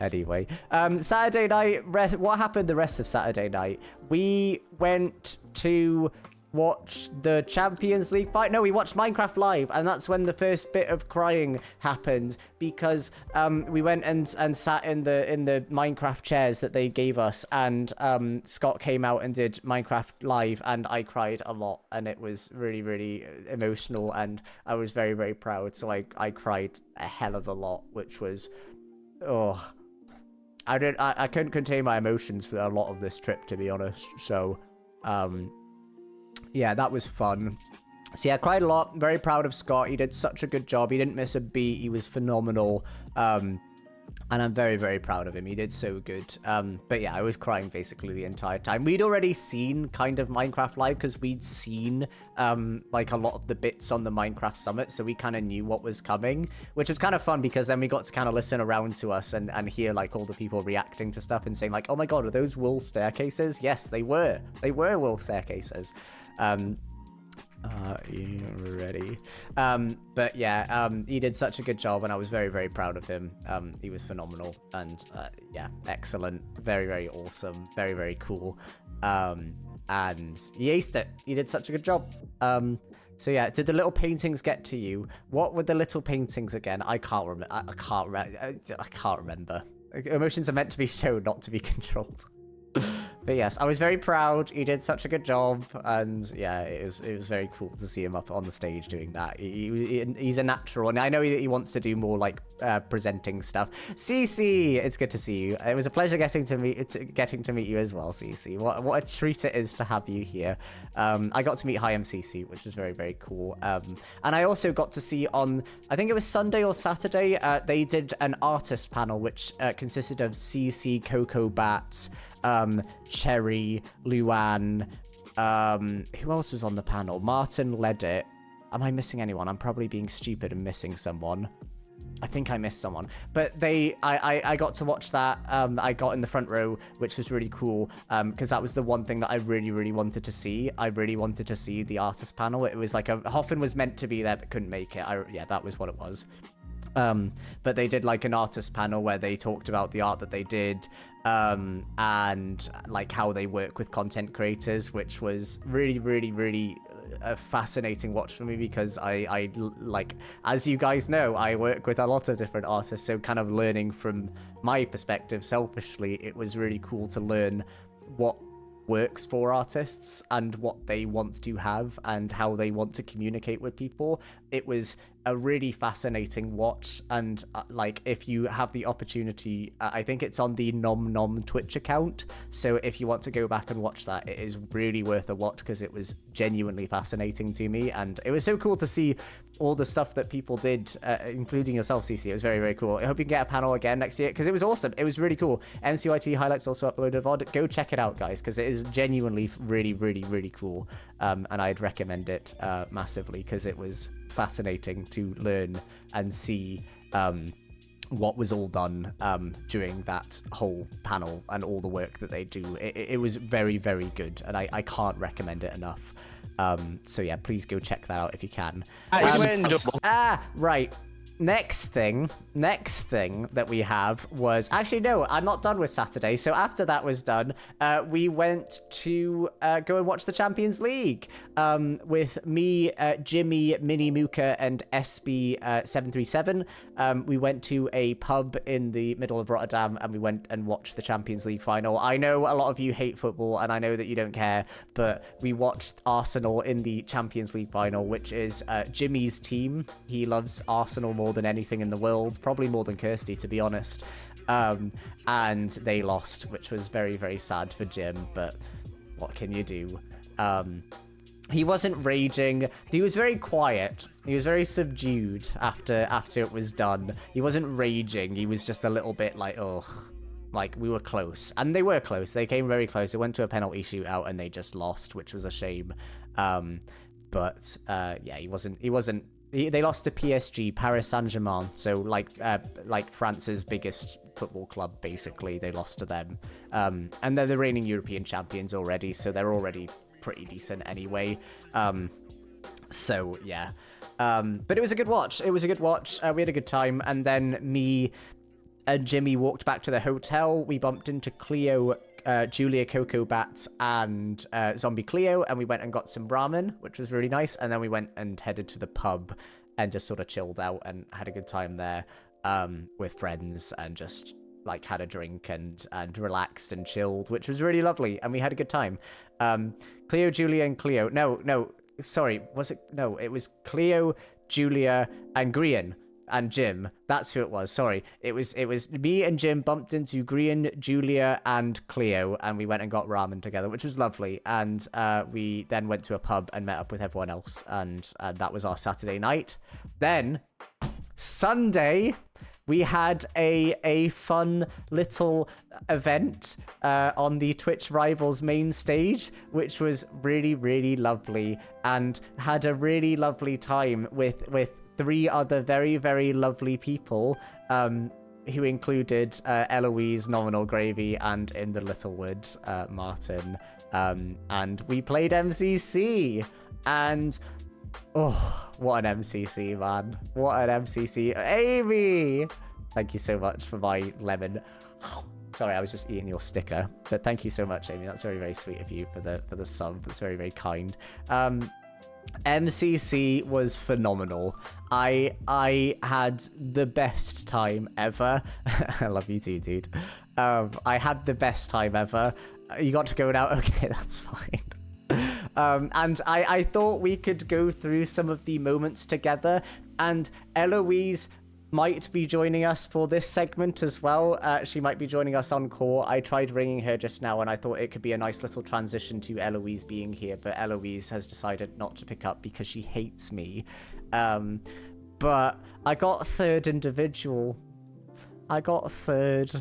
[SPEAKER 1] Anyway, Saturday night, what happened the rest of Saturday night? We went to watch the Champions League fight. No, we watched Minecraft Live, and that's when the first bit of crying happened, because we went and sat in the Minecraft chairs that they gave us, and Scott came out and did Minecraft Live, and I cried a lot, and it was really, really emotional, and I was very, very proud. So I cried a hell of a lot, which was, I couldn't contain my emotions for a lot of this trip, to be honest. So yeah, that was fun. So yeah, I cried a lot. Very proud of Scott. He did such a good job. He didn't miss a beat. He was phenomenal. And I'm very, very proud of him. He did so good. But yeah, I was crying basically the entire time. We'd already seen kind of Minecraft Live, because we'd seen like a lot of the bits on the Minecraft Summit, so we kind of knew what was coming, which was kind of fun, because then we got to kind of listen around to us and hear like all the people reacting to stuff and saying like, oh my god, are those wool staircases? Yes, they were. They were wool staircases. You ready? But yeah, he did such a good job, and I was very, very proud of him. He was phenomenal, and yeah, excellent, very, very awesome, very, very cool. And he aced it. He did such a good job. So yeah, did the little paintings get to you? What were the little paintings again? I can't remember. I can't remember. Emotions are meant to be shown, not to be controlled. But yes, I was very proud. He did such a good job, and yeah, it was very cool to see him up on the stage doing that. He's a natural, and I know that he wants to do more like presenting stuff. CC, it's good to see you. It was a pleasure getting to meet you as well, CC. What a treat it is to have you here. I got to meet Hi MCC, which was very, very cool. And I also got to see on, I think it was Sunday or Saturday, they did an artist panel which consisted of CC, Coco Bats, Cherry, Luan, who else was on the panel? Martin led it. Am I missing anyone? I'm probably being stupid and missing someone. I think I missed someone, but I got to watch that. I got in the front row, which was really cool, because that was the one thing that I really, really wanted to see. I really wanted to see the artist panel. It was like Hoffman was meant to be there but couldn't make it. Yeah, that was what it was. But they did like an artist panel where they talked about the art that they did, and like how they work with content creators, which was really, really, really a fascinating watch for me, because I like, as you guys know, I work with a lot of different artists, so kind of learning from my perspective selfishly, it was really cool to learn what works for artists and what they want to have and how they want to communicate with people. It was a really fascinating watch, and like, if you have the opportunity, I think it's on the Nom Nom Twitch account, so if you want to go back and watch that, it is really worth a watch, because it was genuinely fascinating to me, and it was so cool to see all the stuff that people did, including yourself, CC. It was very, very cool. I hope you can get a panel again next year, because it was awesome. It was really cool. MCYT highlights also uploaded VOD. Go check it out, guys, because it is genuinely really, really, really cool, and I'd recommend it massively, because it was fascinating to learn and see what was all done during that whole panel and all the work that they do. It was very, very good, and I can't recommend it enough. So yeah, please go check that out if you can.
[SPEAKER 2] Right.
[SPEAKER 1] Next thing that we have was actually no, I'm not done with Saturday. So after that was done, we went to go and watch the Champions League with me, Jimmy, Mini Mooka, and SB737. We went to a pub in the middle of Rotterdam and we went and watched the Champions League final. I know a lot of you hate football and I know that you don't care, but we watched Arsenal in the Champions League final, which is Jimmy's team. He loves Arsenal more than anything in the world, probably more than Kirsty, to be honest. And they lost, which was very, very sad for Jim, but what can you do? He wasn't raging. He was very quiet. He was very subdued after it was done. He wasn't raging. He was just a little bit like, ugh. Like, we were close. And they were close. They came very close. They went to a penalty shootout and they just lost, which was a shame. But yeah, he wasn't. They lost to PSG, Paris Saint-Germain. So like France's biggest football club, basically. They lost to them. And they're the reigning European champions already, so they're already pretty decent anyway. So yeah. But it was a good watch. We had a good time. And then me and Jimmy walked back to the hotel. We bumped into Cleo, Julia, Coco Bats, and Zombie Cleo, and we went and got some ramen, which was really nice. And then we went and headed to the pub and just sort of chilled out and had a good time there with friends and just like had a drink and relaxed and chilled, which was really lovely. And we had a good time. Cleo, Julia, and Cleo. No, sorry. Was it? No, it was Cleo, Julia, and Grian. And Jim, that's who it was. Sorry, it was me and Jim bumped into Grian, Julia, and Cleo, and we went and got ramen together, which was lovely. And we then went to a pub and met up with everyone else, and that was our Saturday night. Then Sunday, we had a fun little event on the Twitch Rivals main stage, which was really, really lovely, and had a really lovely time with 3 other very, very lovely people, who included Eloise, Nominal Gravy, and in the Littlewood, Martin. And we played MCC, and oh, what an MCC, man. What an MCC. Amy! Thank you so much for my lemon. Sorry, I was just eating your sticker. But thank you so much, Amy. That's very, very sweet of you for the sub. That's very, very kind. MCC was phenomenal. I had the best time ever. I love you too, dude. I had the best time ever. You got to go out? Okay, that's fine. And I thought we could go through some of the moments together, and Eloise might be joining us for this segment as well. She might be joining us on core. I tried ringing her just now and I thought it could be a nice little transition to Eloise being here, but Eloise has decided not to pick up because she hates me. But I got third individual. I got third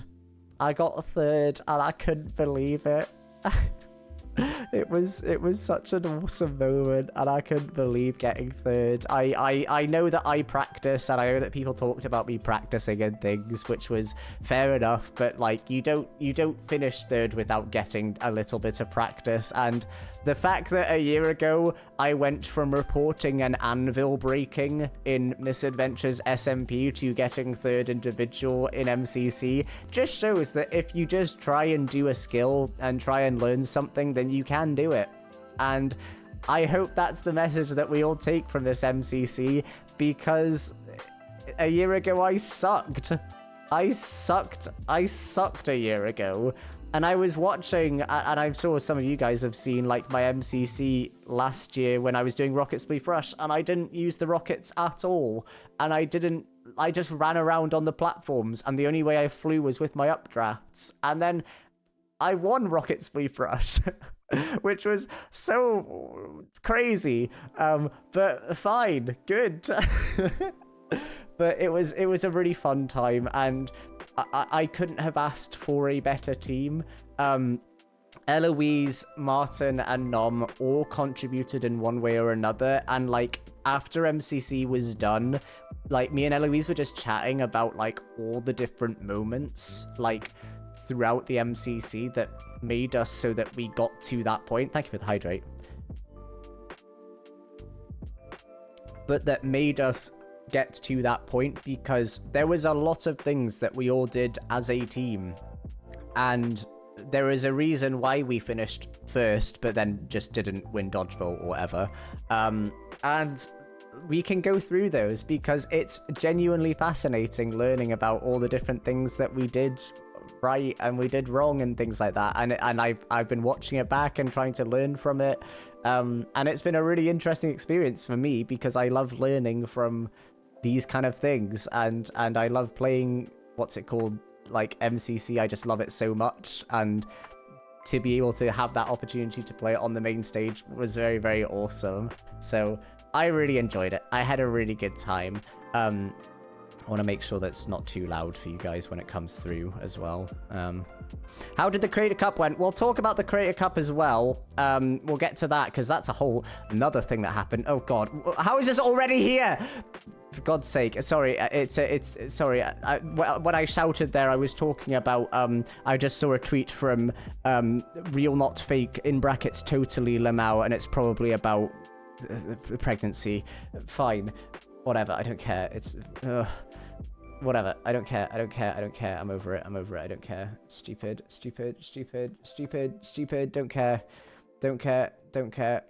[SPEAKER 1] and I couldn't believe it. It was such an awesome moment, and I couldn't believe getting third. I know that I practice, and I know that people talked about me practicing and things, which was fair enough, but like you don't finish third without getting a little bit of practice. And the fact that a year ago I went from reporting an anvil breaking in Misadventures SMP to getting third individual in MCC just shows that if you just try and do a skill and try and learn something, then you can do it. And I hope that's the message that we all take from this MCC, because a year ago I sucked a year ago, and I was watching, and I'm sure some of you guys have seen like my MCC last year when I was doing Rocket Spleef Rush, and I didn't use the rockets at all, and I just ran around on the platforms, and the only way I flew was with my updrafts, and then I won Rocket Spleef Rush, which was so crazy, but fine, good. But it was a really fun time, and I couldn't have asked for a better team. Eloise, Martin, and Nom all contributed in one way or another, and like after MCC was done, like me and Eloise were just chatting about like all the different moments like throughout the MCC that made us so that we got to that point. Thank you for the hydrate. But that made us get to that point because there was a lot of things that we all did as a team. And there is a reason why we finished first, but then just didn't win dodgeball or whatever. And we can go through those because it's genuinely fascinating learning about all the different things that we did right and we did wrong and things like that. And I've been watching it back and trying to learn from it. And it's been a really interesting experience for me because I love learning from these kind of things. And I love playing, what's it called? Like MCC. I just love it so much. And to be able to have that opportunity to play it on the main stage was very, very awesome. So I really enjoyed it. I had a really good time. I want to make sure that's not too loud for you guys when it comes through as well. How did the Creator Cup went? We'll talk about the Creator Cup as well. We'll get to that because that's a whole another thing that happened. Oh God, how is this already here? For God's sake, sorry. It's sorry. When I shouted there, I was talking about. I just saw a tweet from real not fake in brackets totally Lamau, and it's probably about the pregnancy. Fine, whatever. I don't care. It's. Whatever. I don't care. I don't care. I don't care. I'm over it. I'm over it. I don't care. Stupid. Stupid. Stupid. Stupid. Stupid. Don't care. Don't care. Don't care.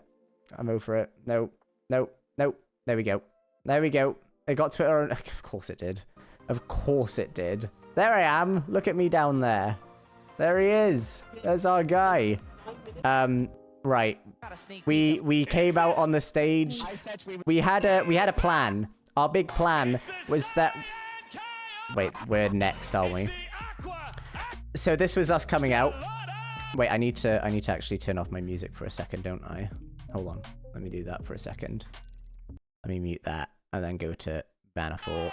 [SPEAKER 1] I'm over it. No. No. No. There we go. There we go. It got Twitter. Of course it did. Of course it did. There I am. Look at me down there. There he is. There's our guy. Right. We came out on the stage. We had a plan. Our big plan was that. Wait, we're next, aren't we? So this was us coming out. Wait, I need to actually turn off my music for a second, don't I? Hold on. Let me do that for a second. Let me mute that and then go to Manifold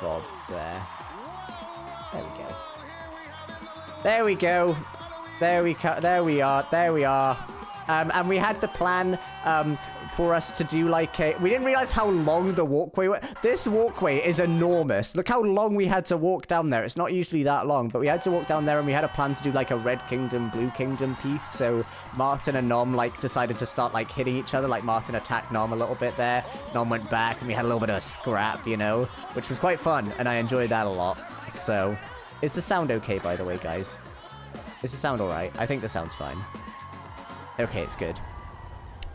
[SPEAKER 1] Bob there. There we go. There we go. There we are. There we are. And we had the plan for us to do like a... We didn't realize how long the walkway was. This walkway is enormous. Look how long we had to walk down there. It's not usually that long, but we had to walk down there and we had a plan to do like a Red Kingdom, Blue Kingdom piece. So Martin and Nom like decided to start like hitting each other. Like Martin attacked Nom a little bit there. Nom went back and we had a little bit of a scrap, you know, which was quite fun. And I enjoyed that a lot. So is the sound okay, by the way, guys? Is the sound all right? I think the sound's fine. Okay, it's good.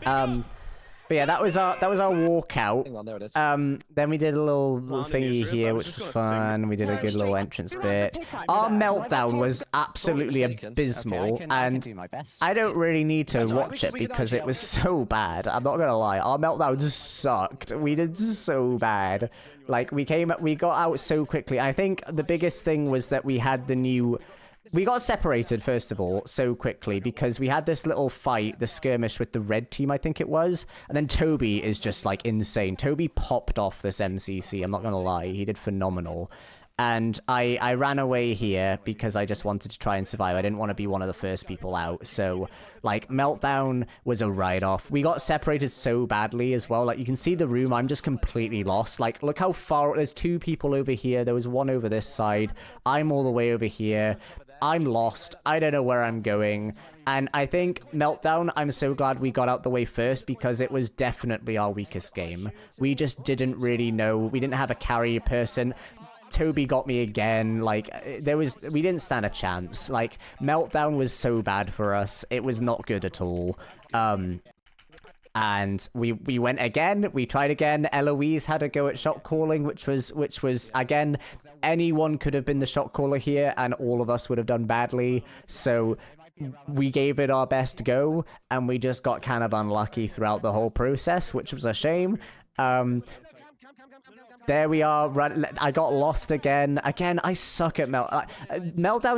[SPEAKER 1] But yeah, that was our walkout.
[SPEAKER 2] Hang on, there it is.
[SPEAKER 1] Then we did a little thingy here, which was fun. We did a good little entrance bit. Our meltdown was absolutely abysmal, and I don't really need to watch it because it was so bad. I'm not gonna lie, our meltdown just sucked. We did so bad. Like we got out so quickly. I think the biggest thing was that we had the new. We got separated, first of all, so quickly because we had this little fight, the skirmish with the red team, I think it was. And then Toby is just, like, insane. Toby popped off this MCC, I'm not going to lie. He did phenomenal. And I ran away here because I just wanted to try and survive. I didn't want to be one of the first people out. So, like, Meltdown was a write-off. We got separated so badly as well. Like, you can see the room. I'm just completely lost. Like, look how far... There's two people over here. There was one over this side. I'm all the way over here. I'm lost. I don't know where I'm going. And I think Meltdown, I'm so glad we got out the way first because it was definitely our weakest game. We just didn't really know. We didn't have a carry person. Toby got me again. Like, we didn't stand a chance. Like, Meltdown was so bad for us. It was not good at all. And we went again. We tried again. Eloise had a go at shot calling, which was again, anyone could have been the shot caller here, and all of us would have done badly. So we gave it our best go, and we just got kind of unlucky throughout the whole process, which was a shame. There we are. I got lost again. Again, I suck at Meltdown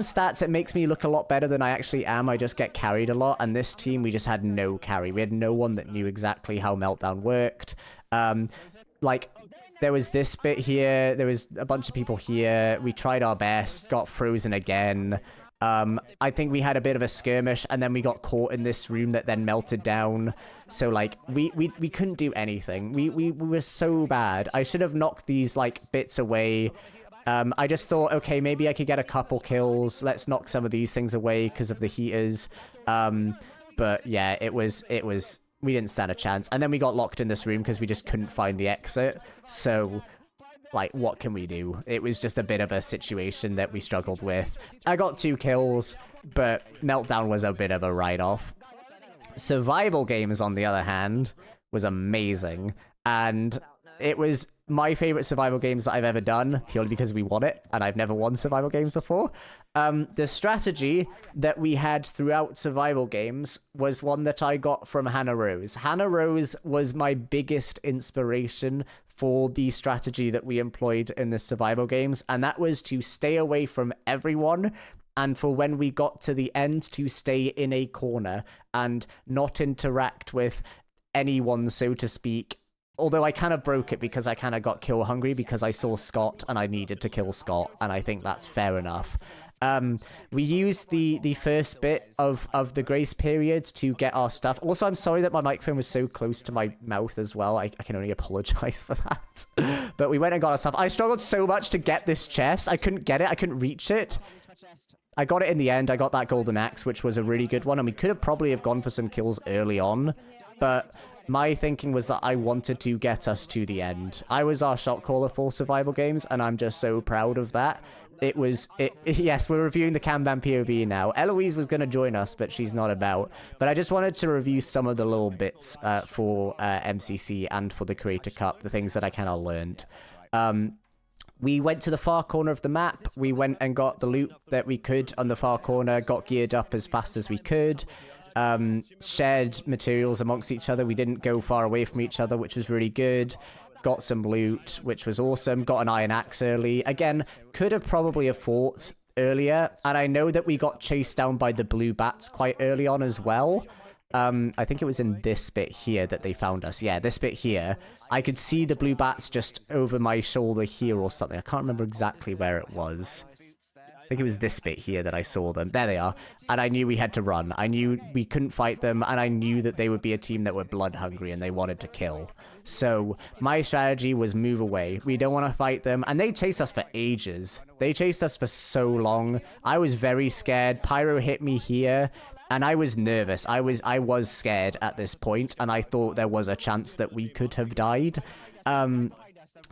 [SPEAKER 1] stats. It makes me look a lot better than I actually am. I just get carried a lot. And this team, we just had no carry. We had no one that knew exactly how Meltdown worked. Like, there was this bit here. There was a bunch of people here. We tried our best. Got frozen again. I think we had a bit of a skirmish, and then we got caught in this room that then melted down. So, like, we couldn't do anything. We were so bad. I should have knocked these, like, bits away. I just thought, okay, maybe I could get a couple kills. Let's knock some of these things away because of the heaters. But, yeah, it was... We didn't stand a chance. And then we got locked in this room because we just couldn't find the exit. So... like, what can we do? It was just a bit of a situation that we struggled with. I got 2 kills, but Meltdown was a bit of a write-off. Survival Games, on the other hand, was amazing. And it was my favorite survival games that I've ever done, purely because we won it, and I've never won survival games before. The strategy that we had throughout survival games was one that I got from Hannah Rose. Hannah Rose was my biggest inspiration for the strategy that we employed in the survival games, and that was to stay away from everyone, and for when we got to the end, to stay in a corner and not interact with anyone, so to speak. Although I kind of broke it because I kind of got kill hungry because I saw Scott and I needed to kill Scott, and I think that's fair enough. We used the first bit of the grace period to get our stuff. Also, I'm sorry that my microphone was so close to my mouth as well. I can only apologize for that. But we went and got our stuff. I struggled so much to get this chest. I couldn't get it. I couldn't reach it. I got it in the end. I got that golden axe, which was a really good one. And we could have probably have gone for some kills early on. But my thinking was that I wanted to get us to the end. I was our shot caller for survival games, and I'm just so proud of that. Yes, we're reviewing the Cambam POV now. Eloise was going to join us, but she's not about. But I just wanted to review some of the little bits for MCC and for the Creator Cup, the things that I kind of learned. We went to the far corner of the map. We went and got the loot that we could on the far corner, got geared up as fast as we could. Shared materials amongst each other. We didn't go far away from each other, which was really good. Got some loot, which was awesome. Got an iron axe early. Again, could have probably have fought earlier. And I know that we got chased down by the blue bats quite early on as well. I think it was in this bit here that they found us. Yeah, this bit here. I could see the blue bats just over my shoulder here or something. I can't remember exactly where it was. I think it was this bit here that I saw them. There they are. And I knew we had to run. I knew we couldn't fight them, and I knew that they would be a team that were blood hungry and they wanted to kill. So my strategy was move away. We don't want to fight them. And they chased us for ages. They chased us for so long. I was very scared. Pyro hit me here, and I was nervous. I was scared at this point, and I thought there was a chance that we could have died.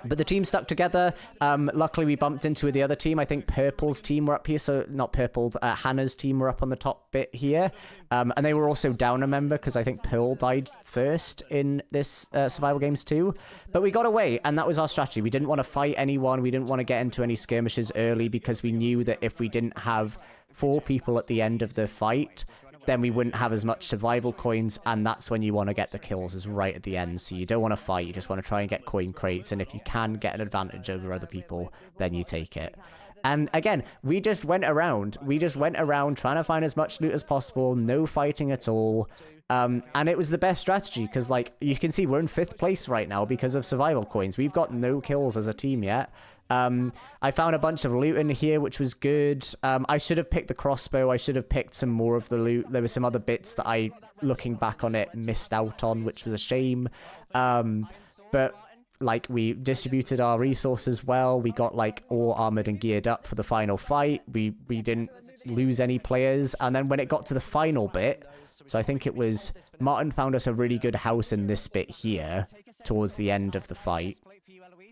[SPEAKER 1] But the team stuck together. Luckily, we bumped into the other team. I think Purple's team were up here. So, not Purple, Hannah's team were up on the top bit here. And they were also down a member because I think Pearl died first in this survival games too. But we got away, and that was our strategy. We didn't want to fight anyone. We didn't want to get into any skirmishes early because we knew that if we didn't have 4 people at the end of the fight, then we wouldn't have as much survival coins, and that's when you want to get the kills, is right at the end. So you don't want to fight, you just want to try and get coin crates, and if you can get an advantage over other people, then you take it. And again, we just went around trying to find as much loot as possible, no fighting at all. And it was the best strategy, because like you can see we're in 5th place right now because of survival coins. We've got no kills as a team yet. I found a bunch of loot in here, which was good. I should have picked the crossbow. I should have picked some more of the loot. There were some other bits that I, looking back on it, missed out on, which was a shame. But like, we distributed our resources well. We got like all armored and geared up for the final fight. We didn't lose any players. And then when it got to the final bit, so I think it was Martin found us a really good house in this bit here towards the end of the fight.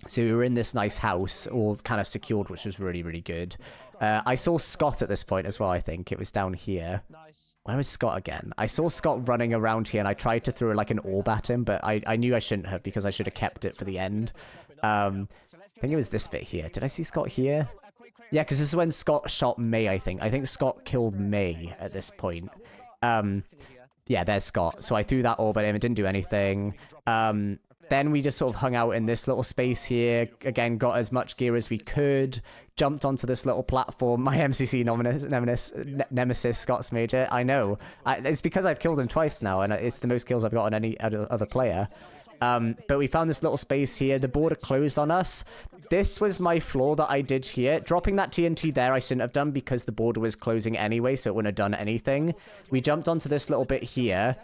[SPEAKER 1] So we were in this nice house, all kind of secured, which was really, really good. I saw Scott at this point as well, I think. It was down here. Where was Scott again? I saw Scott running around here, and I tried to throw like an orb at him, but I knew I shouldn't have because I should have kept it for the end. I think it was this bit here. Did I see Scott here? Yeah, because this is when Scott shot May, I think. I think Scott killed May at this point. Yeah, there's Scott. So I threw that orb at him. It didn't do anything. Then we just sort of hung out in this little space here. Again, got as much gear as we could. Jumped onto this little platform. My MCC nemesis, Scott's Major. I know. It's because I've killed him twice now, and it's the most kills I've got on any other player. But we found this little space here. The border closed on us. This was my flaw that I did here. Dropping that TNT there I shouldn't have done because the border was closing anyway, so it wouldn't have done anything. We jumped onto this little bit here.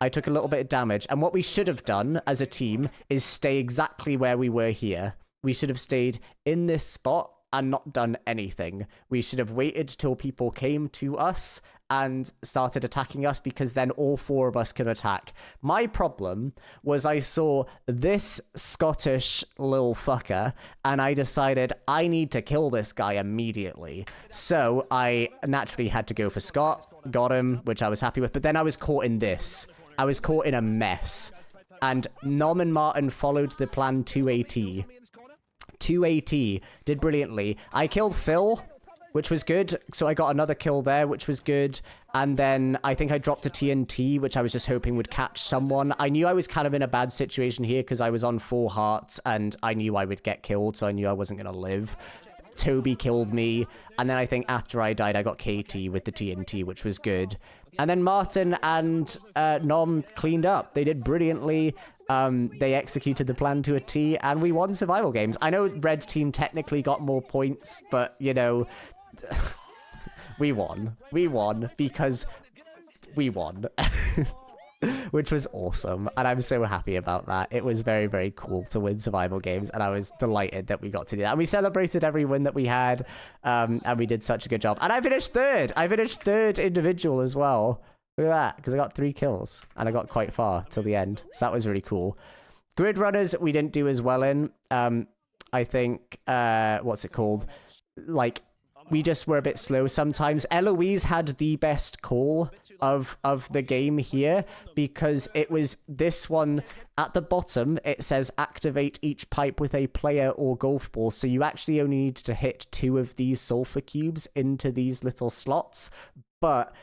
[SPEAKER 1] I took a little bit of damage. And what we should have done as a team is stay exactly where we were here. We should have stayed in this spot and not done anything. We should have waited till people came to us and started attacking us, because then all 4 of us could attack. My problem was I saw this Scottish little fucker, and I decided I need to kill this guy immediately. So I naturally had to go for Scott, got him, which I was happy with, but then I was caught in this. I was caught in a mess. And Nom and Martin followed the plan 2AT. 2AT did brilliantly. I killed Phil, which was good. So I got another kill there, which was good. And then I think I dropped a TNT, which I was just hoping would catch someone. I knew I was kind of in a bad situation here because I was on 4 hearts and I knew I would get killed, so I knew I wasn't going to live. Toby killed me, and then I think after I died, I got KT with the TNT, which was good. And then Martin and Nom cleaned up. They did brilliantly. They executed the plan to a T, and we won survival games. I know Red Team technically got more points, but, you know, we won. We won because we won. Which was awesome, and I'm so happy about that. It was very, very cool to win survival games, and I was delighted that we got to do that. And we celebrated every win that we had, and we did such a good job. And I finished 3rd! I finished 3rd individual as well. Look at that, because I got 3 kills, and I got quite far till the end, so that was really cool. Grid runners, we didn't do as well in. I think, what's it called? Like, we just were a bit slow sometimes. Eloise had the best call of the game here, because it was this one at the bottom. It says activate each pipe with a player or golf ball, so you actually only need to hit 2 of these sulfur cubes into these little slots. But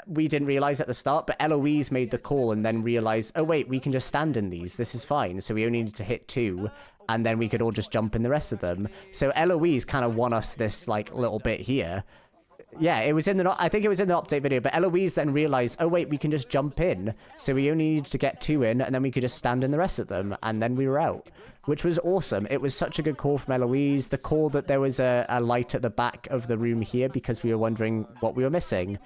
[SPEAKER 1] we didn't realize at the start, but Eloise made the call and then realized, oh wait, we can just stand in these, this is fine. So we only need to hit 2, and then we could all just jump in the rest of them. So Eloise kind of won us this like little bit here. Yeah, it was in the, I think it was in the update video, but Eloise then realized, oh wait, we can just jump in. So we only needed to get 2 in, and then we could just stand in the rest of them, and then we were out, which was awesome. It was such a good call from Eloise. The call that there was a light at the back of the room here because we were wondering what we were missing.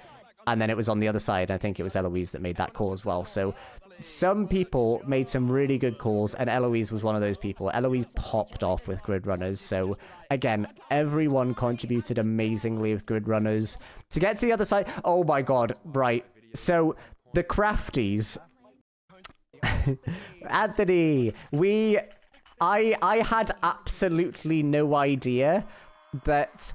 [SPEAKER 1] And then it was on the other side. I think it was Eloise that made that call as well. So some people made some really good calls, and Eloise was one of those people. Eloise popped off with grid runners. So again, everyone contributed amazingly with grid runners. To get to the other side, oh my god, right. So the crafties, Anthony, I had absolutely no idea that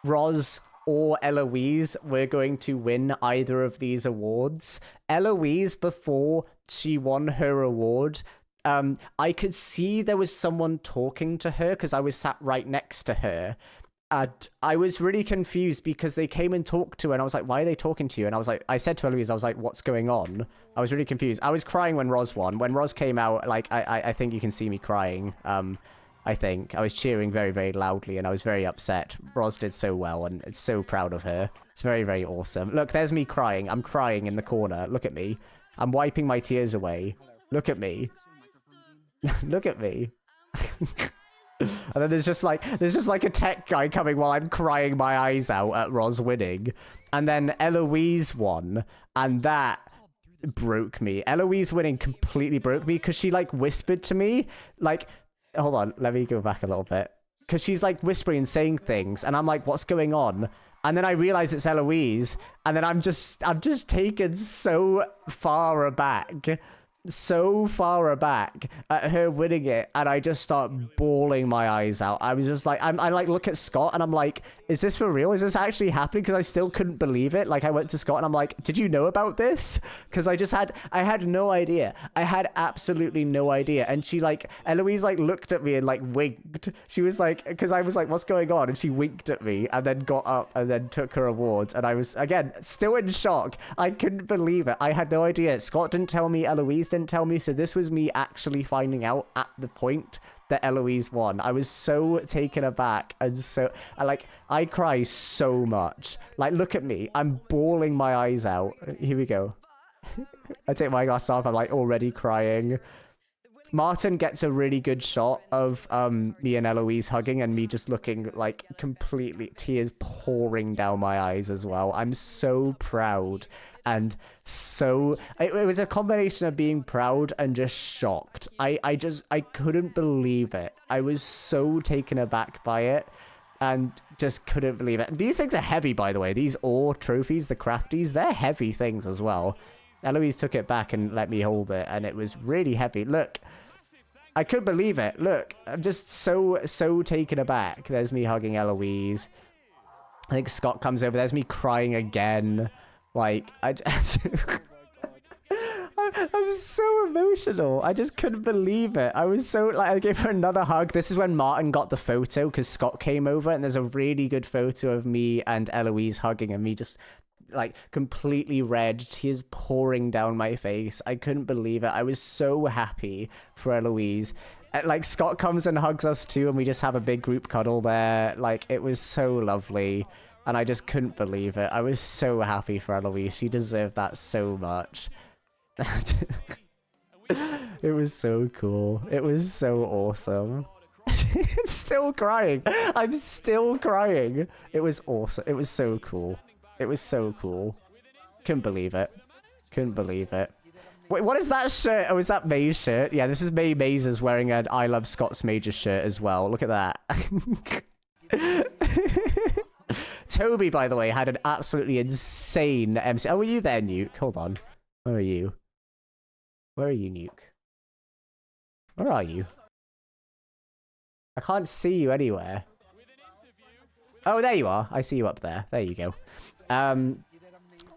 [SPEAKER 1] Roz or Eloise were going to win either of these awards. Eloise, before she won her award, I could see there was someone talking to her because I was sat right next to her. And I was really confused because they came and talked to her, and I was like, why are they talking to you? And I was like, I said to Eloise, I was like, what's going on? I was really confused. I was crying when Roz won. When Roz came out, like, I think you can see me crying. I think I was cheering very, very loudly, and I was very upset. Roz did so well, and it's so proud of her. It's very, very awesome. Look, there's me crying. I'm crying in the corner. Look at me. I'm wiping my tears away. Look at me. Look at me. And then there's just like a tech guy coming while I'm crying my eyes out at Roz winning. And then Eloise won, and that broke me. Eloise winning completely broke me because she like whispered to me, like, hold on, let me go back a little bit. Because she's like whispering and saying things, and I'm like, what's going on? And then I realize it's Eloise, and then I'm just taken so far aback at her winning it, and I just start bawling my eyes out. I was just like, I like look at Scott, and I'm like, is this for real? Is this actually happening? Because I still couldn't believe it. Like, I went to Scott and I'm like, did you know about this? Because I had no idea. I had absolutely no idea. And she like, Eloise like looked at me and like winked. She was like, because I was like, what's going on? And she winked at me and then got up and then took her awards. And I was, again, still in shock. I couldn't believe it. I had no idea. Scott didn't tell me, Eloise didn't tell me. So this was me actually finding out at the point that Eloise won. I was so taken aback, and so I cry so much. Like, look at me. I'm bawling my eyes out. Here we go. I take my glasses off. I'm like already crying. Martin gets a really good shot of me and Eloise hugging, and me just looking like completely tears pouring down my eyes as well. I'm so proud, and so it was a combination of being proud and just shocked. I couldn't believe it. I was so taken aback by it. and just couldn't believe it. These things are heavy, by the way. These ore trophies, the crafties, they're heavy things as well. Eloise took it back and let me hold it, and it was really heavy. Look, I couldn't believe it. Look, I'm just so taken aback. There's me hugging Eloise. I think Scott comes over. There's me crying again. Like, I just... I'm so emotional. I just couldn't believe it. I was so, like, I gave her another hug. This is when Martin got the photo, because Scott came over, and there's a really good photo of me and Eloise hugging, and me just, like, completely red, tears pouring down my face. I couldn't believe it. I was so happy for Eloise. Like, Scott comes and hugs us too, and we just have a big group cuddle there. Like, it was so lovely, and I just couldn't believe it. I was so happy for Eloise. She deserved that so much. It was so cool. It was so awesome. Still crying. I'm still crying. It was awesome. It was so cool. It was so cool. Couldn't believe it. Couldn't believe it. Wait, what is that shirt? Oh, is that May's shirt? Yeah, this is May. Maze is wearing an I Love Scott's Major shirt as well. Look at that. Toby, by the way, had an absolutely insane MC. Oh, were you there, Nuke? Hold on. Where are you? Where are you, Nuke? Where are you? I can't see you anywhere. Oh, there you are. I see you up there. There you go.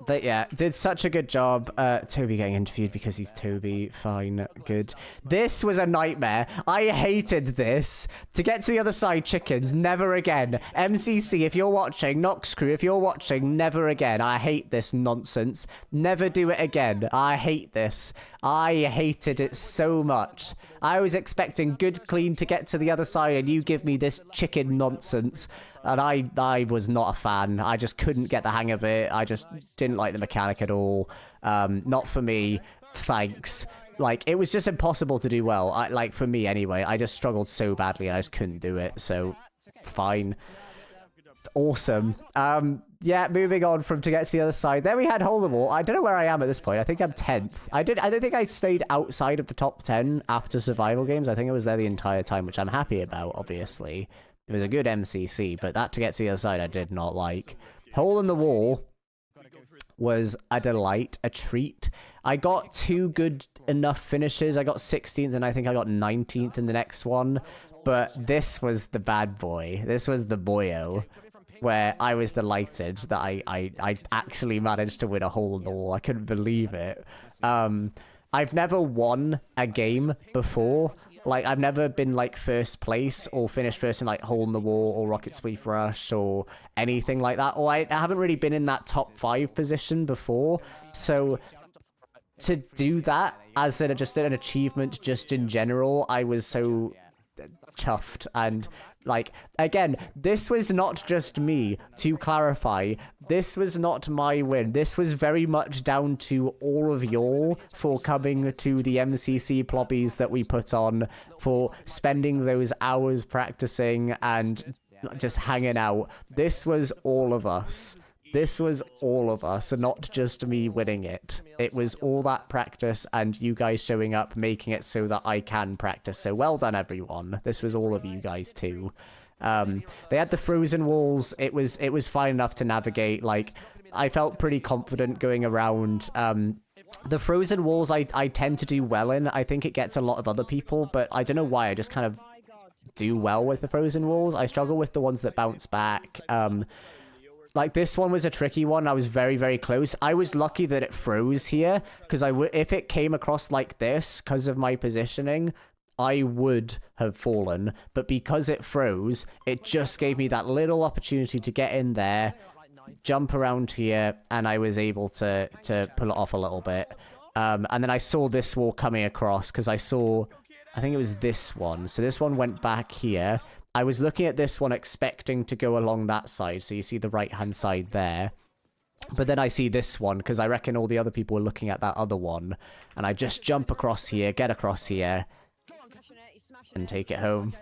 [SPEAKER 1] But yeah, did such a good job. Toby getting interviewed because he's Toby. Fine, good. This was a nightmare. I hated this. To get to the other side, chickens, never again. MCC, if you're watching, Nox Crew, if you're watching, never again. I hate this nonsense. Never do it again. I hate this. I hated it so much. I was expecting good clean to get to the other side, and you give me this chicken nonsense. And I was not a fan. I just couldn't get the hang of it. I just didn't like the mechanic at all. Not for me. Thanks. Like, it was just impossible to do well. Like, for me anyway. I just struggled so badly, and I just couldn't do it. So, fine. Awesome. Yeah, moving on from to get to the other side. Then we had Hole in the Wall. I don't know where I am at this point. I think I'm 10th. I don't think I stayed outside of the top 10 after survival games. I think I was there the entire time, which I'm happy about, obviously. It was a good MCC, but that to get to the other side I did not like. Hole in the Wall was a delight, a treat. I got 2 good enough finishes. I got 16th, and I think I got 19th in the next one. But this was the bad boy. This was the boyo, where I was delighted that I actually managed to win a Hole in the Wall. I couldn't believe it. I've never won a game before. Like, I've never been, like, first place or finished first in, like, Hole in the Wall or Rocket Sweep Rush or anything like that. Or I haven't really been in that top 5 position before. So to do that as just an achievement just in general, I was so chuffed. And, like, again, this was not just me, to clarify. This was not my win. This was very much down to all of y'all for coming to the MCC plobbies that we put on, for spending those hours practicing and just hanging out. This was all of us. This was all of us, and not just me winning it. It was all that practice and you guys showing up, making it so that I can practice. So well done, everyone. This was all of you guys too. They had the frozen walls. It was fine enough to navigate. Like, I felt pretty confident going around. The frozen walls I tend to do well in. I think it gets a lot of other people, but I don't know why. I just kind of do well with the frozen walls. I struggle with the ones that bounce back. Like, this one was a tricky one. I was very, very close. I was lucky that it froze here, because if it came across like this, because of my positioning, I would have fallen. But because it froze, it just gave me that little opportunity to get in there, jump around here, and I was able to pull it off a little bit. And then I saw this wall coming across, because I think it was this one. So this one went back here. I was looking at this one expecting to go along that side. So you see the right-hand side there. But then I see this one, because I reckon all the other people were looking at that other one. And I just jump across here, get across here, and take it home.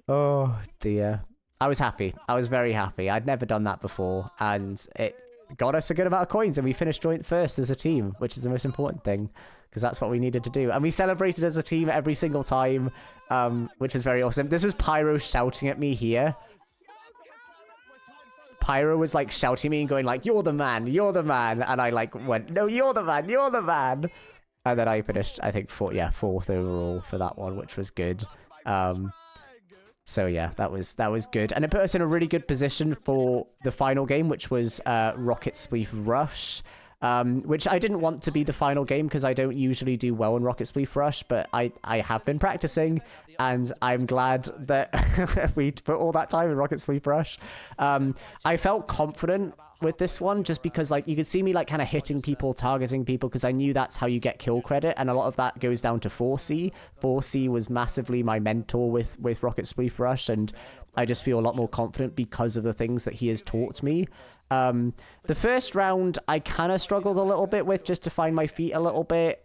[SPEAKER 1] Oh, dear. I was happy. I was very happy. I'd never done that before. And it got us a good amount of coins. And we finished joint first as a team, which is the most important thing, because that's what we needed to do. And we celebrated as a team every single time. which is very awesome. This was Pyro shouting at me here. Pyro was like shouting at me and going like, you're the man, you're the man. And I like went, no, you're the man, you're the man. And then I finished, I think, fourth overall for that one, which was good. So yeah, that was good. And it put us in a really good position for the final game, which was Rocket Spleef Rush. Which I didn't want to be the final game because I don't usually do well in Rocket Spleef Rush, but I have been practicing, and I'm glad that we put all that time in Rocket Spleef Rush. I felt confident with this one just because like you could see me like kind of hitting people, targeting people, because I knew that's how you get kill credit, and a lot of that goes down to 4C. 4C was massively my mentor with Rocket Spleef Rush, and I just feel a lot more confident because of the things that he has taught me. The first round I kind of struggled a little bit with, just to find my feet a little bit.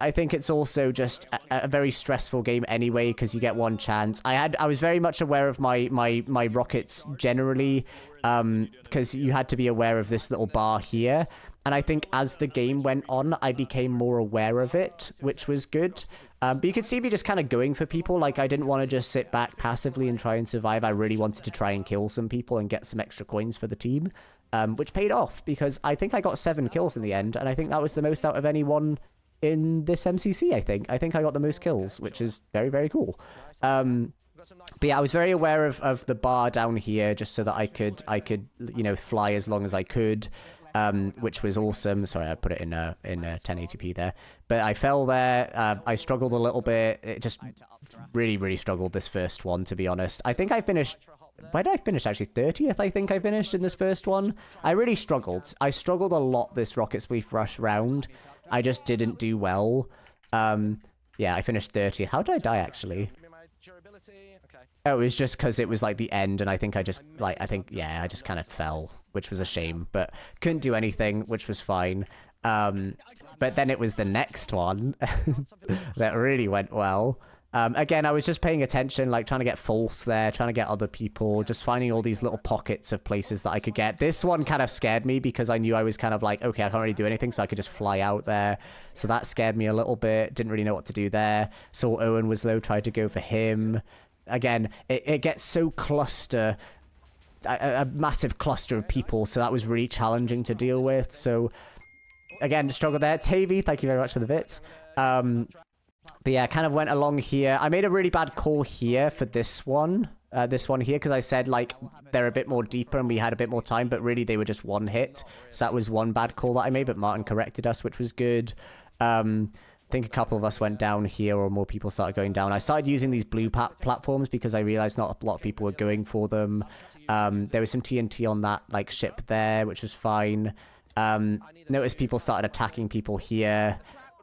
[SPEAKER 1] I think it's also just a very stressful game anyway, because you get one chance. I was very much aware of my rockets generally, because you had to be aware of this little bar here. And I think as the game went on, I became more aware of it, which was good. But you could see me just kind of going for people. Like, I didn't want to just sit back passively and try and survive. I really wanted to try and kill some people and get some extra coins for the team, which paid off because I think I got 7 kills in the end. And I think that was the most out of anyone in this MCC, I think. I think I got the most kills, which is very, very cool. But yeah, I was very aware of the bar down here just so that I could, you know, fly as long as I could. Which was awesome. Sorry, I put it in 1080p there. But I fell there. I struggled a little bit. It just really, really struggled this first one, to be honest. I think I finished... Where did I finish, actually? 30th, I think I finished in this first one. I really struggled. I struggled a lot this Rocket Spleef Rush round. I just didn't do well. Yeah, I finished 30th. How did I die, actually? Oh, it was just because it was like the end, and I think I just I just kind of fell, which was a shame, but couldn't do anything, which was fine. But then it was the next one that really went well. Again, I was just paying attention, like trying to get false there, trying to get other people, just finding all these little pockets of places that I could get. This one kind of scared me because I knew I was kind of like, okay, I can't really do anything, so I could just fly out there. So that scared me a little bit. Didn't really know what to do there. Saw Owen was low, tried to go for him. Again, it gets so a massive cluster of people, so that was really challenging to deal with. So again, struggle there. Tavy, thank you very much for the bits. But yeah, kind of went along here. I made a really bad call here for this one here, because I said like they're a bit more deeper and we had a bit more time, but really they were just one hit. So that was one bad call that I made, but Martin corrected us, which was good. I think a couple of us went down here, or more people started going down. I started using these blue platforms because I realized not a lot of people were going for them. There was some TNT on that like ship there, which was fine. Noticed people started attacking people here.